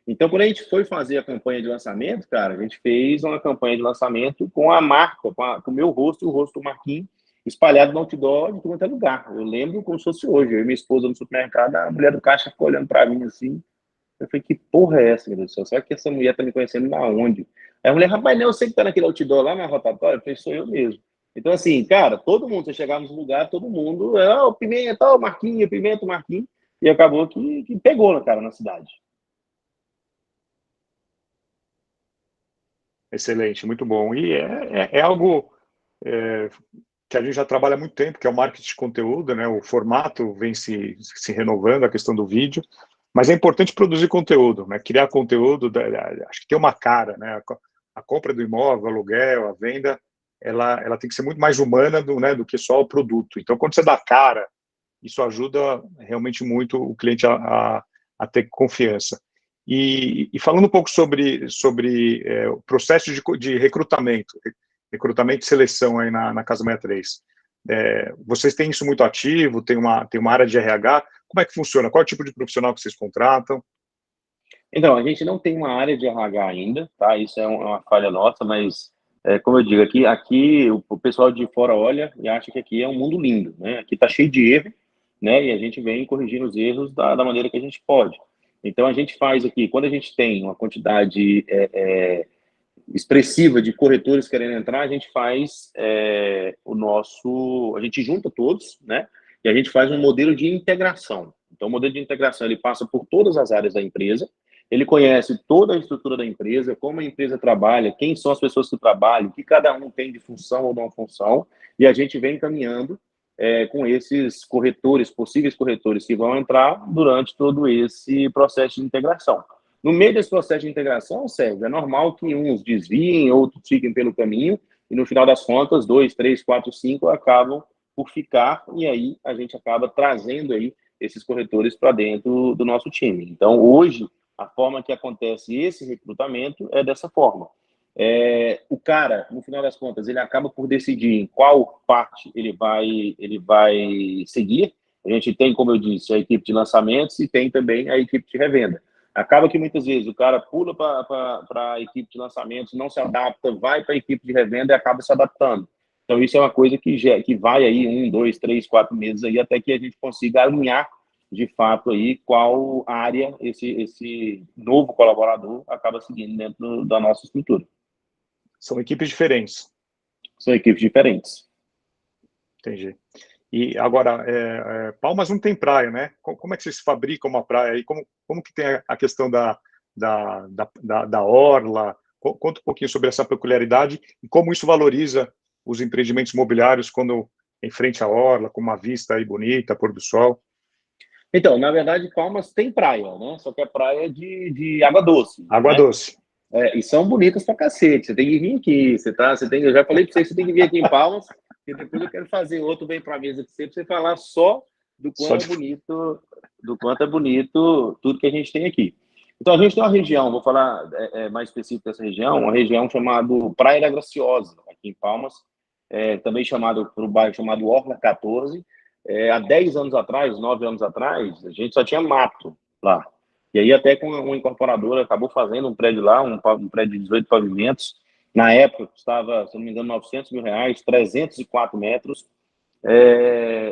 Então, quando a gente foi fazer a campanha de lançamento, cara, a gente fez uma campanha de lançamento com a marca, com o meu rosto e o rosto do Marquinhos, espalhado no outdoor de todo lugar. Eu lembro como se fosse hoje. Eu e minha esposa no supermercado, a mulher do caixa ficou olhando para mim assim. Eu falei, que porra é essa, meu Deus do céu? Será que essa mulher tá me conhecendo na onde? Aí a mulher, rapaz, não, eu sei que tá naquele outdoor lá na rotatória. Eu falei, sou eu mesmo. Então, assim, cara, todo mundo, você chegar nos lugares, todo mundo, o Pimenta, o Marquinhos, Pimenta, o Marquinhos, e acabou que pegou, né, cara, na cidade. Excelente, muito bom. E é algo que a gente já trabalha há muito tempo, que é o marketing de conteúdo, né? O formato vem se renovando, a questão do vídeo, mas é importante produzir conteúdo, né? Criar conteúdo, acho que tem uma cara, né? A compra do imóvel, o aluguel, a venda, ela tem que ser muito mais humana né, do que só o produto. Então, quando você dá cara, isso ajuda realmente muito o cliente a ter confiança. E falando um pouco sobre o processo de recrutamento e seleção aí na Casa 63. Vocês têm isso muito ativo? Tem uma área de RH? Como é que funciona? Qual é o tipo de profissional que vocês contratam? Então, a gente não tem uma área de RH ainda, tá? Isso é uma falha nossa, mas, como eu digo, aqui o pessoal de fora olha e acha que aqui é um mundo lindo, né? Aqui tá cheio de erro, né? E a gente vem corrigindo os erros da maneira que a gente pode. Então, a gente faz aqui, quando a gente tem uma quantidade expressiva de corretores querendo entrar, a gente faz a gente junta todos, né? E a gente faz um modelo de integração. Então, o modelo de integração, ele passa por todas as áreas da empresa, ele conhece toda a estrutura da empresa, como a empresa trabalha, quem são as pessoas que trabalham, o que cada um tem de função ou não função, e a gente vem caminhando com esses corretores, possíveis corretores que vão entrar durante todo esse processo de integração. No meio desse processo de integração, Sérgio, é normal que uns desviem, outros fiquem pelo caminho, e no final das contas, 2, 3, 4, 5 acabam por ficar, e aí a gente acaba trazendo aí esses corretores para dentro do nosso time. Então, hoje, a forma que acontece esse recrutamento é dessa forma. O cara, no final das contas, ele acaba por decidir em qual parte ele vai seguir. A gente tem, como eu disse, a equipe de lançamentos e tem também a equipe de revenda. Acaba que muitas vezes o cara pula para a equipe de lançamentos, não se adapta, vai para a equipe de revenda e acaba se adaptando. Então, isso é uma coisa que vai aí 1, 2, 3, 4 meses aí até que a gente consiga alinhar de fato aí qual área esse novo colaborador acaba seguindo dentro da nossa estrutura. São equipes diferentes. São equipes diferentes. Entendi. E agora, Palmas não tem praia, né? Como é que vocês fabricam uma praia? E como que tem a questão da orla? Conta um pouquinho sobre essa peculiaridade e como isso valoriza os empreendimentos imobiliários quando em frente à orla, com uma vista aí bonita, pôr do sol. Então, na verdade, Palmas tem praia, né? Só que é praia de água doce. Água né? doce. E são bonitas pra cacete. Você tem que vir aqui. Eu já falei pra você que você tem que vir aqui em Palmas, e depois eu quero fazer outro bem pra mesa de você, pra você falar só do quanto é bonito tudo que a gente tem aqui. Então, a gente tem uma região, vou falar mais específico dessa região, uma região chamada Praia da Graciosa, aqui em Palmas, também chamado por um bairro chamado Orla 14. Há 10 anos atrás, 9 anos atrás, a gente só tinha mato lá. E aí até com uma incorporadora acabou fazendo um prédio lá, um prédio de 18 pavimentos. Na época custava, se não me engano, R$900 mil, 304 metros.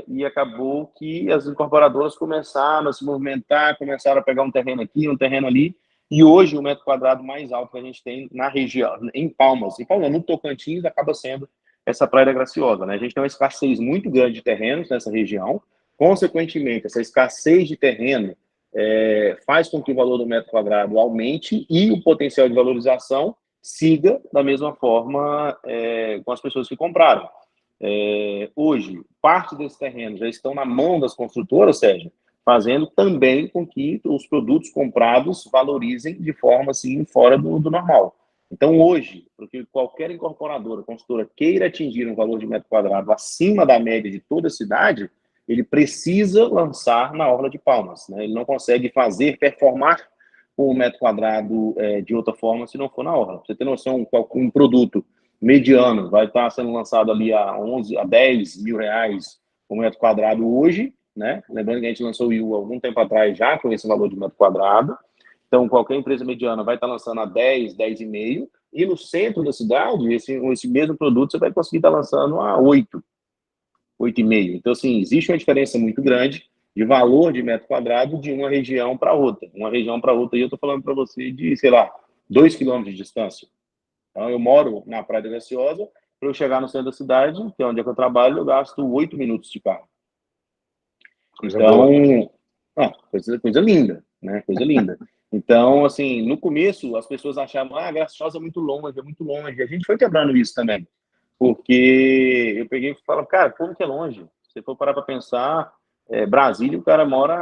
E acabou que as incorporadoras começaram a se movimentar, começaram a pegar um terreno aqui, um terreno ali. E hoje o metro quadrado mais alto que a gente tem na região, em Palmas, no Tocantins, acaba sendo essa Praia da Graciosa. Né? A gente tem uma escassez muito grande de terrenos nessa região. Consequentemente, essa escassez de terreno faz com que o valor do metro quadrado aumente e o potencial de valorização siga da mesma forma com as pessoas que compraram. Hoje, parte desses terrenos já estão na mão das construtoras, Sérgio, fazendo também com que os produtos comprados valorizem de forma assim fora do normal. Então, hoje, porque qualquer incorporadora, construtora queira atingir um valor de metro quadrado acima da média de toda a cidade, ele precisa lançar na Orla de Palmas. Né? Ele não consegue performar com um metro quadrado de outra forma se não for na Orla. Pra você ter noção, um produto mediano vai estar sendo lançado ali a 10 mil reais por metro quadrado hoje, né? Lembrando que a gente lançou o IU há algum tempo atrás já com esse valor de metro quadrado. Então, qualquer empresa mediana vai estar lançando a 10, 10,5, e no centro da cidade, esse mesmo produto você vai conseguir estar lançando a 8, 8,5. Então, assim, existe uma diferença muito grande de valor de metro quadrado de uma região para outra. Uma região para outra, e eu estou falando para você de, 2 quilômetros de distância. Então, eu moro na Praia da Graciosa, para eu chegar no centro da cidade, que é onde eu trabalho, eu gasto 8 minutos de carro. Coisa boa. Coisa linda, né? Coisa linda. Então, assim, no começo, as pessoas achavam, Graciosa é muito longe, é muito longe. A gente foi quebrando isso também. porque eu peguei e falei, cara, como que é longe? Se você for parar para pensar, Brasília, o cara mora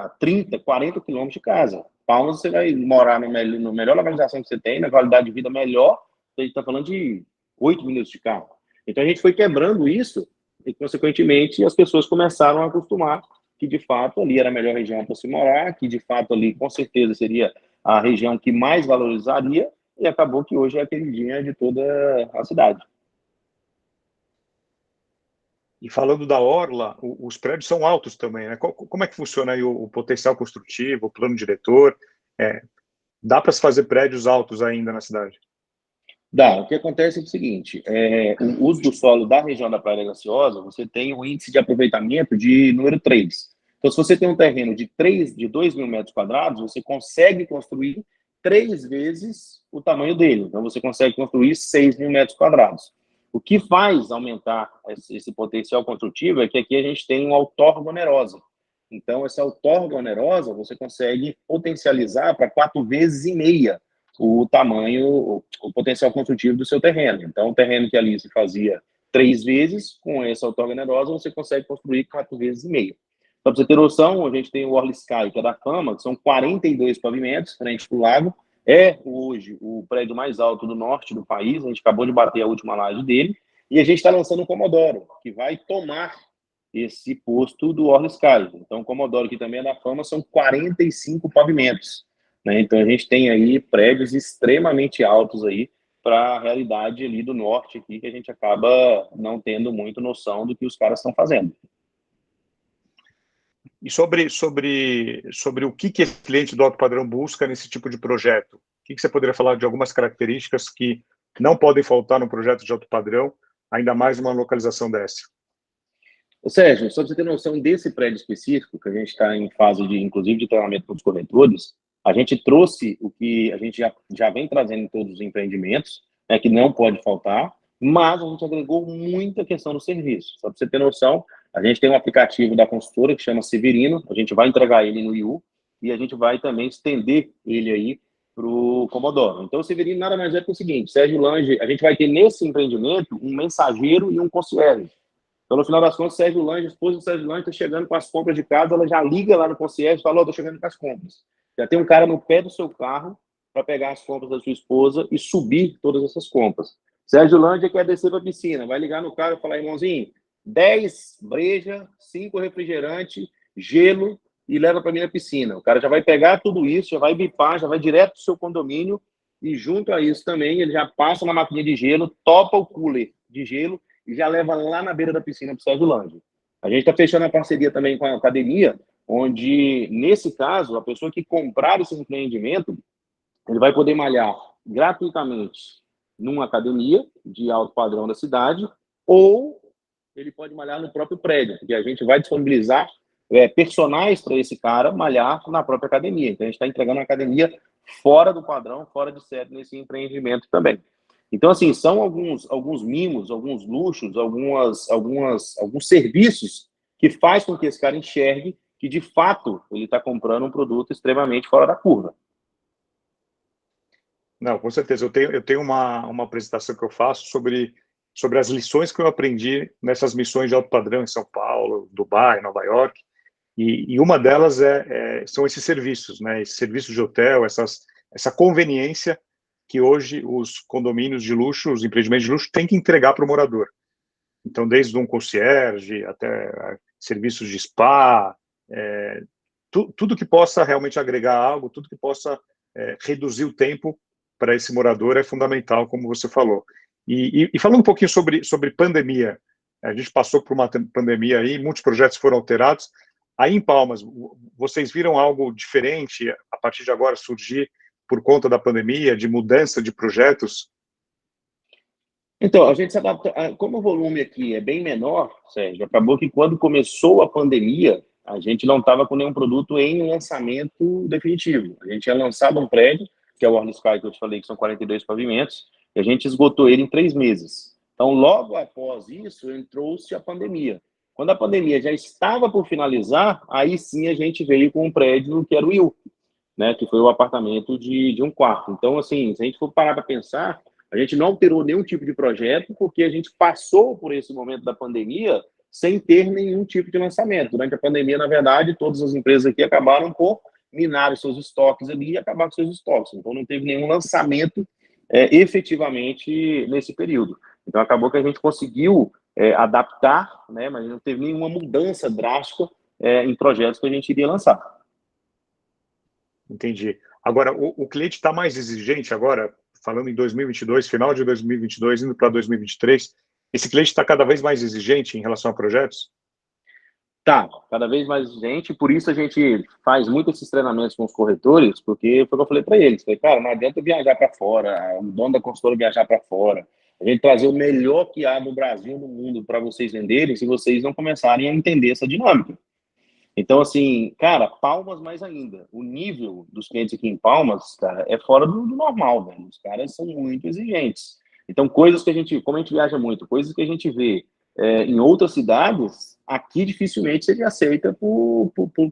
a 30, 40 quilômetros de casa. Palmas, você vai morar no melhor localização que você tem, na qualidade de vida melhor, a gente está falando de 8 minutos de carro. Então, a gente foi quebrando isso e, consequentemente, as pessoas começaram a acostumar que, de fato, ali era a melhor região para se morar, que, de fato, ali, com certeza, seria a região que mais valorizaria, e acabou que hoje é a queridinha de toda a cidade. E falando da orla, os prédios são altos também, né? Como é que funciona aí o potencial construtivo, o plano diretor? É, dá para se fazer prédios altos ainda na cidade? Dá. O que acontece é o seguinte, o uso do solo da região da Praia da Graciosa, você tem um índice de aproveitamento de número 3. Então, se você tem um terreno de 2 mil metros quadrados, você consegue construir 3 vezes o tamanho dele. Então, você consegue construir 6 mil metros quadrados. O que faz aumentar esse potencial construtivo é que aqui a gente tem uma outorga onerosa. Então, essa outorga onerosa você consegue potencializar para 4 vezes e meia o tamanho, o potencial construtivo do seu terreno. Então, o terreno que ali se fazia 3 vezes, com essa outorga onerosa, você consegue construir 4 vezes e meia. Para você ter noção, a gente tem o Orla Sky, que é da Fama, que são 42 pavimentos frente para o lago. É hoje o prédio mais alto do norte do país. A gente acabou de bater a última laje dele. E a gente está lançando um Comodoro, que vai tomar esse posto do Orla Sky. Então, o Comodoro, que também é da Fama, são 45 pavimentos. Né? Então, a gente tem aí prédios extremamente altos aí para a realidade ali do norte aqui, que a gente acaba não tendo muito noção do que os caras estão fazendo. E sobre o que esse cliente do alto padrão busca nesse tipo de projeto? O que você poderia falar de algumas características que não podem faltar no projeto de alto padrão, ainda mais numa localização dessa? Sérgio, só para você ter noção desse prédio específico, que a gente está em fase de, inclusive, de treinamento com os corretores, a gente trouxe o que a gente já vem trazendo em todos os empreendimentos, né, que não pode faltar, mas a gente agregou muita questão do serviço. Só para você ter noção, a gente tem um aplicativo da consultora que chama Severino, a gente vai entregar ele no IU e a gente vai também estender ele aí para o Comodoro. Então, o Severino nada mais é que o seguinte, Sérgio Lange, a gente vai ter nesse empreendimento um mensageiro e um concierge. Então, no final das contas, Sérgio Lange, a esposa do Sérgio Lange está chegando com as compras de casa, ela já liga lá no concierge e fala, estou chegando com as compras. Já tem um cara no pé do seu carro para pegar as compras da sua esposa e subir todas essas compras. Sérgio Lange quer descer para a piscina, vai ligar no carro e falar, irmãozinho, 10 breja, 5 refrigerante, gelo e leva para mim na piscina. O cara já vai pegar tudo isso, já vai bipar, já vai direto para o seu condomínio e junto a isso também ele já passa na maquininha de gelo, topa o cooler de gelo e já leva lá na beira da piscina para o Sérgio Lange. A gente está fechando a parceria também com a academia, onde, nesse caso, a pessoa que comprar esse empreendimento, ele vai poder malhar gratuitamente numa academia de alto padrão da cidade, ou ele pode malhar no próprio prédio, porque a gente vai disponibilizar personagens para esse cara malhar na própria academia. Então, a gente está entregando uma academia fora do padrão, fora de série nesse empreendimento também. Então, assim, são alguns mimos, alguns luxos, alguns serviços que faz com que esse cara enxergue que, de fato, ele está comprando um produto extremamente fora da curva. Não, com certeza. Eu tenho uma apresentação que eu faço sobre as lições que eu aprendi nessas missões de alto padrão em São Paulo, Dubai, Nova York, e uma delas são esses serviços, né? Esse serviço de hotel, essa conveniência que hoje os condomínios de luxo, os empreendimentos de luxo, têm que entregar para o morador. Então, desde um concierge até serviços de spa, tudo que possa realmente agregar algo, tudo que possa reduzir o tempo para esse morador é fundamental, como você falou. E falando um pouquinho sobre pandemia, a gente passou por uma pandemia aí, muitos projetos foram alterados. Aí em Palmas, vocês viram algo diferente a partir de agora surgir por conta da pandemia, de mudança de projetos? Então, a gente se adapta. Como o volume aqui é bem menor, Sérgio, acabou que quando começou a pandemia, a gente não estava com nenhum produto em lançamento definitivo. A gente tinha lançado um prédio, que é o Orla Sky, que eu te falei, que são 42 pavimentos, e a gente esgotou ele em 3 meses. Então, logo após isso, entrou-se a pandemia. Quando a pandemia já estava por finalizar, aí sim a gente veio com um prédio que era o IU, né, que foi o apartamento de um quarto. Então, assim, se a gente for parar para pensar, A gente não alterou nenhum tipo de projeto, porque a gente passou por esse momento da pandemia sem ter nenhum tipo de lançamento. Durante a pandemia, na verdade, todas as empresas aqui acabaram por minar os seus estoques ali e acabar com seus estoques. Então, não teve nenhum lançamento efetivamente nesse período. Então, acabou que a gente conseguiu adaptar, né, mas não teve nenhuma mudança drástica em projetos que a gente iria lançar. Entendi. Agora, o cliente está mais exigente agora, falando em 2022, final de 2022, indo para 2023, esse cliente está cada vez mais exigente em relação a projetos? Tá, cada vez mais exigente, por isso a gente faz muito esses treinamentos com os corretores, porque foi o que eu falei para eles, falei, cara, não adianta viajar para fora, o dono da consultora viajar para fora, a gente trazer o melhor que há no Brasil, no mundo, para vocês venderem, se vocês não começarem a entender essa dinâmica. Então, assim, cara, Palmas mais ainda. O nível dos clientes aqui em Palmas, cara, é fora do normal, velho. Os caras são muito exigentes. Então, coisas que a gente, como a gente viaja muito, coisas que a gente vê em outras cidades, aqui dificilmente seria aceita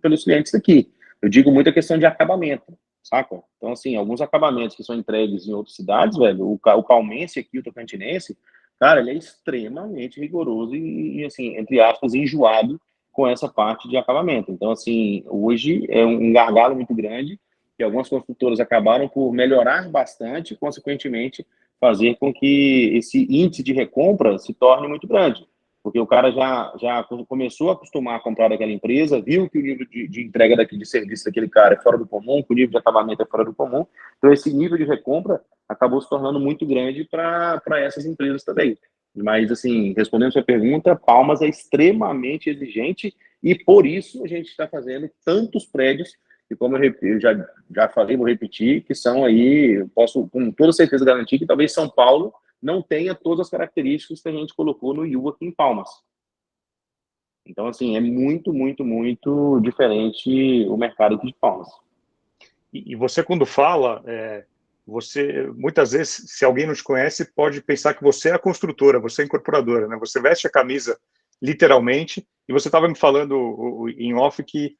pelos clientes daqui. Eu digo muito a questão de acabamento, saca? Então, assim, alguns acabamentos que são entregues em outras cidades, velho, o palmense aqui, o tocantinense, cara, ele é extremamente rigoroso e assim, entre aspas, enjoado com essa parte de acabamento. Então, assim, hoje é um gargalo muito grande que algumas construtoras acabaram por melhorar bastante, consequentemente, fazer com que esse índice de recompra se torne muito grande. Porque o cara já começou a acostumar a comprar daquela empresa, viu que o nível de entrega de serviço daquele cara é fora do comum, que o nível de acabamento é fora do comum. Então, esse nível de recompra acabou se tornando muito grande para essas empresas também. Mas, assim, respondendo a sua pergunta, Palmas é extremamente exigente e, por isso, a gente está fazendo tantos prédios, e como eu já falei, vou repetir, que são aí, eu posso com toda certeza garantir que talvez São Paulo não tenha todas as características que a gente colocou no IU aqui em Palmas. Então, assim, é muito, muito, muito diferente o mercado aqui de Palmas. E você, quando fala, você, muitas vezes, se alguém não te conhece, pode pensar que você é a construtora, você é a incorporadora, né? Você veste a camisa literalmente, e você estava me falando em off que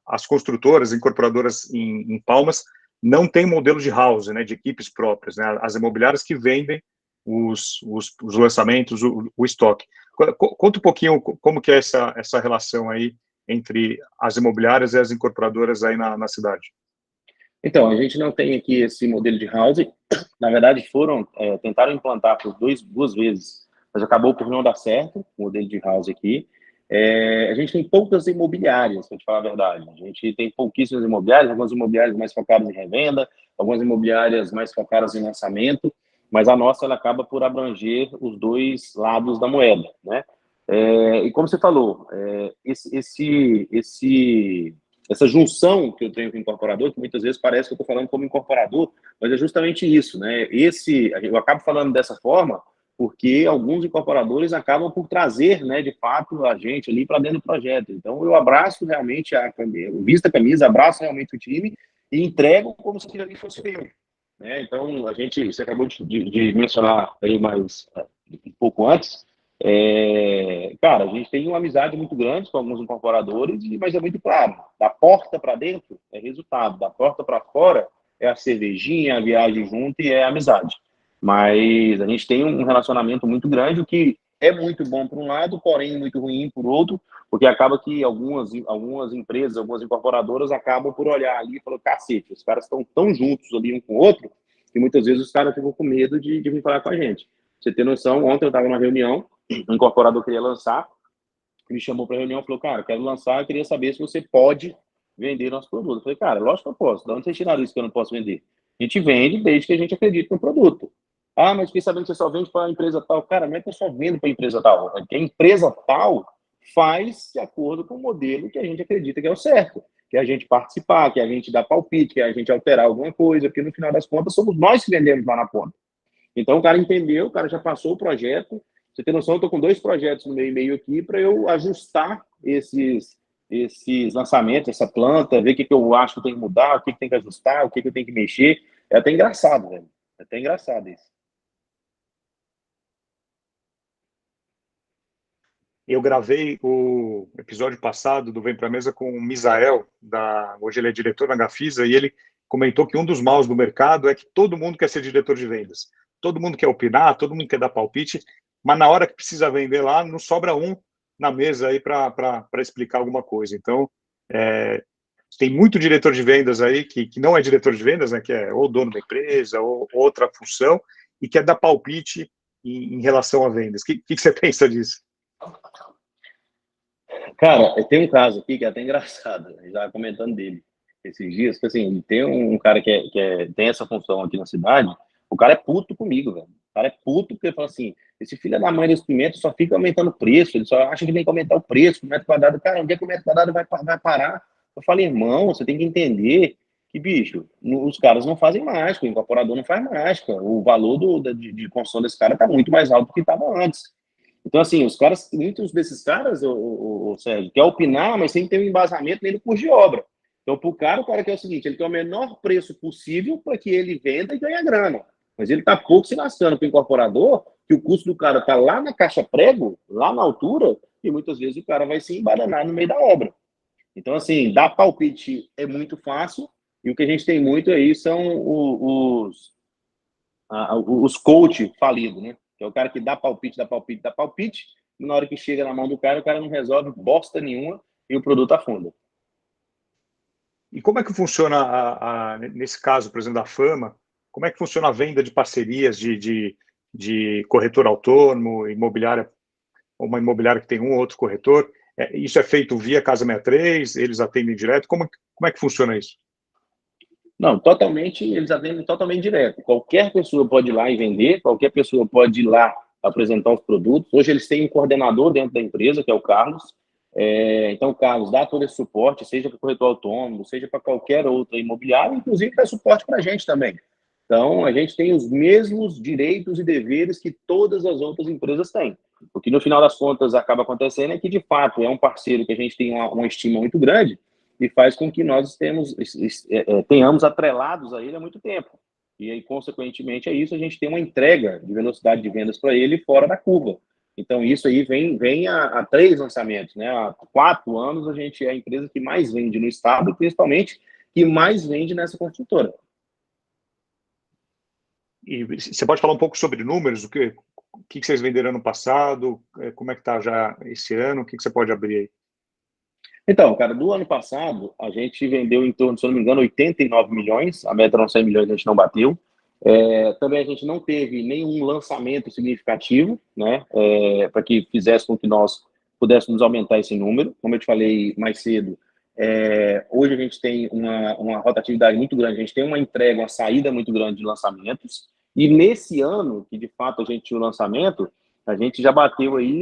as construtoras, incorporadoras em Palmas, não têm modelo de house, né, de equipes próprias, né? As imobiliárias que vendem os lançamentos, o estoque. Conta um pouquinho como que é essa relação aí entre as imobiliárias e as incorporadoras aí na cidade. Então, a gente não tem aqui esse modelo de house. Na verdade, tentaram implantar por duas vezes, mas acabou por não dar certo o modelo de house aqui. A gente tem poucas imobiliárias, para te falar a verdade. A gente tem pouquíssimas imobiliárias, algumas imobiliárias mais focadas em revenda, algumas imobiliárias mais focadas em lançamento, mas a nossa ela acaba por abranger os dois lados da moeda, né? E como você falou, essa junção que eu tenho com o incorporador, que muitas vezes parece que eu estou falando como incorporador, mas é justamente isso, né? Eu acabo falando dessa forma porque alguns incorporadores acabam por trazer, né, de fato, a gente ali para dentro do projeto. Então, eu abraço realmente eu visto a camisa, abraço realmente o time e entrego como se aquilo ali fosse eu. Né? Então, você acabou de mencionar aí mais um pouco antes, cara, a gente tem uma amizade muito grande com alguns incorporadores, mas é muito claro, da porta para dentro é resultado, da porta para fora é a cervejinha, a viagem junto e é a amizade. Mas a gente tem um relacionamento muito grande, o que é muito bom por um lado, porém muito ruim por outro, porque acaba que algumas empresas, algumas incorporadoras acabam por olhar ali e falar, cacete, os caras estão tão juntos ali um com o outro, que muitas vezes os caras ficam com medo de vir falar com a gente. Pra você ter noção, ontem eu estava numa reunião, um incorporador queria lançar, me chamou para reunião e falou, cara, quero lançar, eu queria saber se você pode vender nosso produto. Eu falei, cara, lógico que eu posso. De onde vocês tiraram isso que eu não posso vender? A gente vende desde que a gente acredite no produto. Ah, mas fiquei sabendo que você só vende para a empresa tal. Cara, não é que eu só vendo para a empresa tal. É que a empresa tal faz de acordo com o modelo que a gente acredita que é o certo. Que é a gente participar, que é a gente dar palpite, que é a gente alterar alguma coisa, porque no final das contas somos nós que vendemos lá na ponta. Então o cara entendeu, o cara já passou o projeto. Você tem noção, eu estou com 2 projetos no meu e-mail aqui para eu ajustar esses lançamentos, essa planta, ver o que eu acho que tem que mudar, o que tem que ajustar, o que eu tenho que mexer. É até engraçado, velho. É até engraçado isso. Eu gravei o episódio passado do Vem Pra Mesa com o Misael, hoje ele é diretor da Gafisa, e comentou que um dos maus do mercado é que todo mundo quer ser diretor de vendas. Todo mundo quer opinar, todo mundo quer dar palpite, mas na hora que precisa vender lá, não sobra um na mesa aí para explicar alguma coisa. Então, tem muito diretor de vendas aí que não é diretor de vendas, né, que é ou dono da empresa ou outra função, e quer dar palpite em relação a vendas. O que você pensa disso? Cara, tem um caso aqui que é até engraçado, né? Já comentando dele esses dias, que assim, tem um cara tem essa função aqui na cidade, o cara é puto comigo, velho. O cara é puto porque ele fala assim, esse filho da mãe desse pimenta só fica aumentando o preço, ele só acha que tem que aumentar o preço, o metro quadrado. Cara, onde é que o metro quadrado vai parar? Eu falei, irmão, você tem que entender que, bicho, os caras não fazem mágica, o incorporador não faz mágica, o valor de construção desse cara tá muito mais alto do que estava antes. Então, assim, os caras, muitos desses caras, o Sérgio, quer opinar, mas sem ter um embasamento nem no custo de obra. Então, para o cara quer o seguinte, ele quer o menor preço possível para que ele venda e ganhe grana. Mas ele está pouco se gastando para o incorporador, que o custo do cara está lá na caixa prego, lá na altura, e muitas vezes o cara vai se embananar no meio da obra. Então, assim, dar palpite é muito fácil, e o que a gente tem muito aí são os coach falidos, né? Que é o cara que dá palpite, e na hora que chega na mão do cara, o cara não resolve bosta nenhuma e o produto afunda. E como é que funciona, nesse caso, por exemplo, da Fama, como é que funciona a venda de parcerias de corretor autônomo, imobiliária, uma imobiliária que tem um ou outro corretor? Isso é feito via Casa 63, eles atendem direto? Como é que funciona isso? Não, totalmente, eles atendem totalmente direto. Qualquer pessoa pode ir lá e vender, qualquer pessoa pode ir lá apresentar os produtos. Hoje eles têm um coordenador dentro da empresa, que é o Carlos. Então, o Carlos dá todo esse suporte, seja para o corretor autônomo, seja para qualquer outra imobiliária, inclusive dá suporte para a gente também. Então, a gente tem os mesmos direitos e deveres que todas as outras empresas têm. O que, no final das contas, acaba acontecendo é que, de fato, é um parceiro que a gente tem uma estima muito grande, e faz com que nós tenhamos atrelados a ele há muito tempo. E aí, consequentemente, é isso, a gente tem uma entrega de velocidade de vendas para ele fora da curva. Então, isso aí vem há 3 lançamentos, né? Há 4 anos, a gente é a empresa que mais vende no estado, principalmente que mais vende nessa construtora. E você pode falar um pouco sobre números, o que vocês venderam no passado, como é que está já esse ano, o que você pode abrir aí? Então, cara, do ano passado, a gente vendeu em torno, se eu não me engano, 89 milhões, a meta eram 100 milhões, a gente não bateu. Também a gente não teve nenhum lançamento significativo, né, para que fizesse com que nós pudéssemos aumentar esse número. Como eu te falei mais cedo, hoje a gente tem uma rotatividade muito grande, a gente tem uma entrega, uma saída muito grande de lançamentos, e nesse ano, que de fato a gente tinha o lançamento, a gente já bateu aí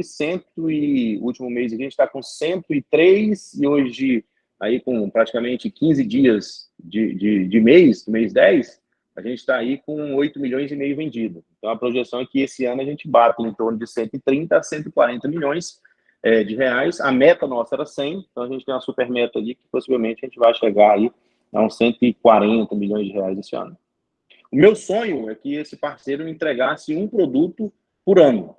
o último mês a gente está com 103 e hoje aí com praticamente 15 dias de mês 10, a gente está aí com 8 milhões e meio vendido. Então a projeção é que esse ano a gente bate em torno de 130 a 140 milhões de reais. A meta nossa era 100, então a gente tem uma super meta ali que possivelmente a gente vai chegar aí a uns 140 milhões de reais esse ano. O meu sonho é que esse parceiro me entregasse um produto por ano.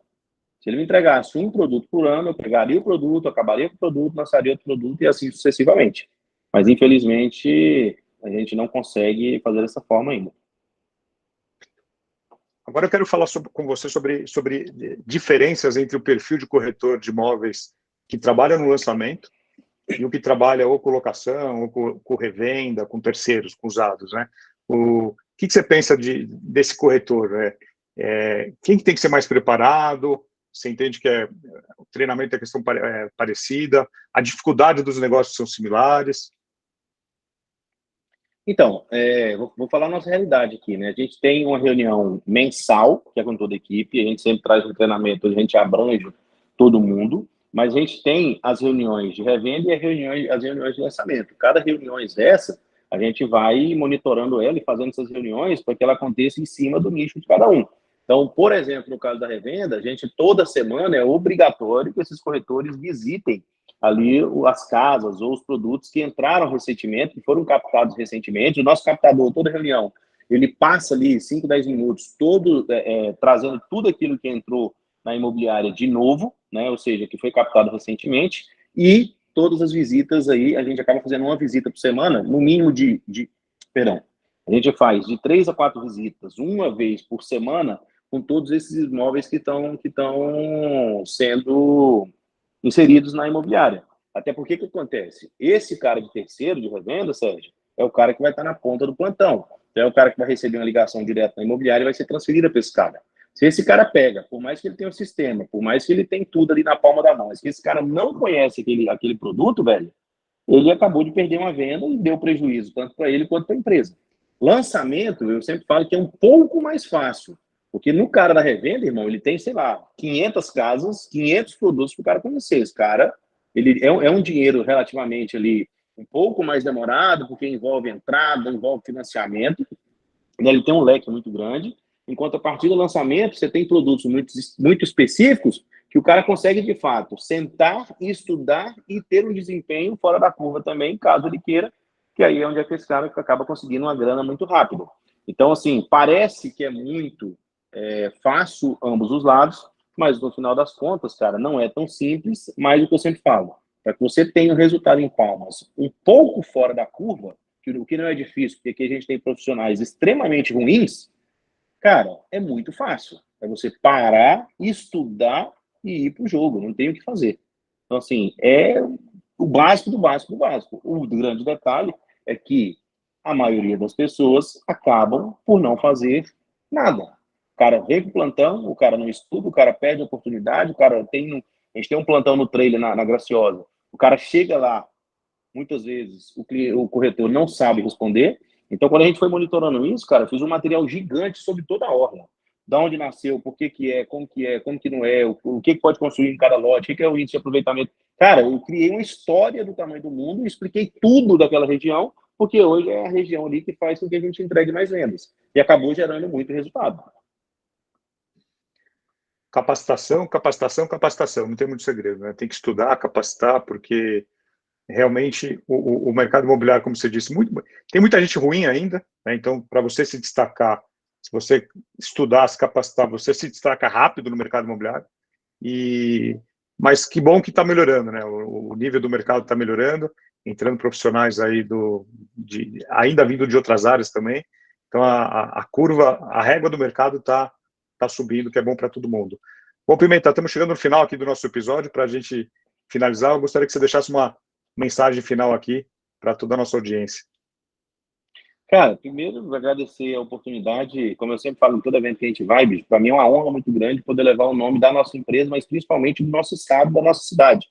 Se ele me entregasse um produto por ano, eu pegaria o produto, acabaria com o produto, lançaria outro produto e assim sucessivamente. Mas, infelizmente, a gente não consegue fazer dessa forma ainda. Agora eu quero falar com você sobre diferenças entre o perfil de corretor de imóveis que trabalha no lançamento e o que trabalha ou com locação, ou com revenda, com terceiros, com usados, né? O que você pensa desse corretor? Quem que tem que ser mais preparado? Você entende que o treinamento é questão parecida? A dificuldade dos negócios são similares? Então, vou falar a nossa realidade aqui, né? A gente tem uma reunião mensal, que é com toda a equipe, a gente sempre traz um treinamento, a gente abrange todo mundo, mas a gente tem as reuniões de revenda e as reuniões de lançamento. Cada reunião dessa, a gente vai monitorando ela e fazendo essas reuniões para que ela aconteça em cima do nicho de cada um. Então, por exemplo, no caso da revenda, a gente toda semana é obrigatório que esses corretores visitem ali as casas ou os produtos que entraram recentemente, que foram captados recentemente. O nosso captador, toda reunião, ele passa ali 5, 10 minutos, trazendo tudo aquilo que entrou na imobiliária de novo, né? Ou seja, que foi captado recentemente, e todas as visitas aí, a gente acaba fazendo uma visita por semana, no mínimo A gente faz de 3 a 4 visitas, uma vez por semana, com todos esses imóveis que estão sendo inseridos na imobiliária. Até porque o que acontece? Esse cara de terceiro, de revenda, Sérgio, é o cara que vai estar na ponta do plantão. Então, é o cara que vai receber uma ligação direta na imobiliária e vai ser transferida para esse cara. Se esse cara pega, por mais que ele tenha um sistema, por mais que ele tenha tudo ali na palma da mão, se esse cara não conhece aquele produto, velho, ele acabou de perder uma venda e deu prejuízo, tanto para ele quanto para a empresa. Lançamento, eu sempre falo que é um pouco mais fácil, porque no cara da revenda, irmão, ele tem, sei lá, 500 casas, 500 produtos para o cara conhecer. Esse cara, ele é um dinheiro relativamente ali um pouco mais demorado, porque envolve entrada, envolve financiamento, né? Ele tem um leque muito grande, enquanto a partir do lançamento você tem produtos muito específicos que o cara consegue, de fato, sentar, estudar e ter um desempenho fora da curva também, caso ele queira, que aí é onde é que esse cara acaba conseguindo uma grana muito rápido. Então, assim, parece que é muito fácil ambos os lados, mas no final das contas, cara, não é tão simples, mas o que eu sempre falo, para que você tenha um resultado em Palmas um pouco fora da curva, o que não é difícil, porque aqui a gente tem profissionais extremamente ruins, cara, é muito fácil. É você parar, estudar e ir para o jogo, não tem o que fazer. Então, assim, é o básico do básico do básico. O grande detalhe é que a maioria das pessoas acabam por não fazer nada. O cara vem para o plantão, o cara não estuda, o cara perde a oportunidade, a gente tem um plantão no trailer na Graciosa, o cara chega lá, muitas vezes o corretor não sabe responder. Então, quando a gente foi monitorando isso, cara, eu fiz um material gigante sobre toda a orla. Da onde nasceu, por que que é, como que não é, o que pode construir em cada lote, o que é o índice de aproveitamento. Cara, eu criei uma história do tamanho do mundo e expliquei tudo daquela região, porque hoje é a região ali que faz com que a gente entregue mais vendas. E acabou gerando muito resultado. Capacitação, capacitação, capacitação. Não tem muito segredo, né? Tem que estudar, capacitar, porque realmente o mercado imobiliário, como você disse, tem muita gente ruim ainda, né? Então, para você se destacar, se você estudar, se capacitar, você se destaca rápido no mercado imobiliário. Mas que bom que está melhorando, né? O nível do mercado está melhorando, entrando profissionais aí ainda vindo de outras áreas também. Então a curva, a régua do mercado está subindo, que é bom para todo mundo. Bom, Pimenta, estamos chegando no final aqui do nosso episódio. Para a gente finalizar, eu gostaria que você deixasse uma mensagem final aqui para toda a nossa audiência. Cara, primeiro, agradecer a oportunidade. Como eu sempre falo, toda vez que a gente vai, bicho, para mim é uma honra muito grande poder levar o nome da nossa empresa, mas principalmente do nosso estado, da nossa cidade.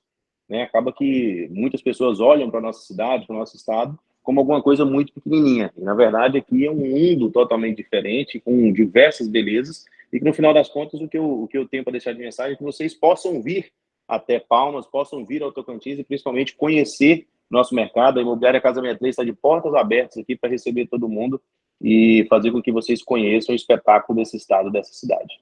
Né? Acaba que muitas pessoas olham para a nossa cidade, para o nosso estado, como alguma coisa muito pequenininha. E, na verdade, aqui é um mundo totalmente diferente, com diversas belezas, e que, no final das contas, o que eu tenho para deixar de mensagem é que vocês possam vir até Palmas, possam vir ao Tocantins e, principalmente, conhecer nosso mercado. A Imobiliária Casa 63 está de portas abertas aqui para receber todo mundo e fazer com que vocês conheçam o espetáculo desse estado, dessa cidade.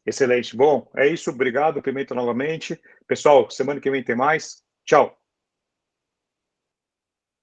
Excelente. Bom, é isso. Obrigado, Pimenta, novamente. Pessoal, semana que vem tem mais. Tchau.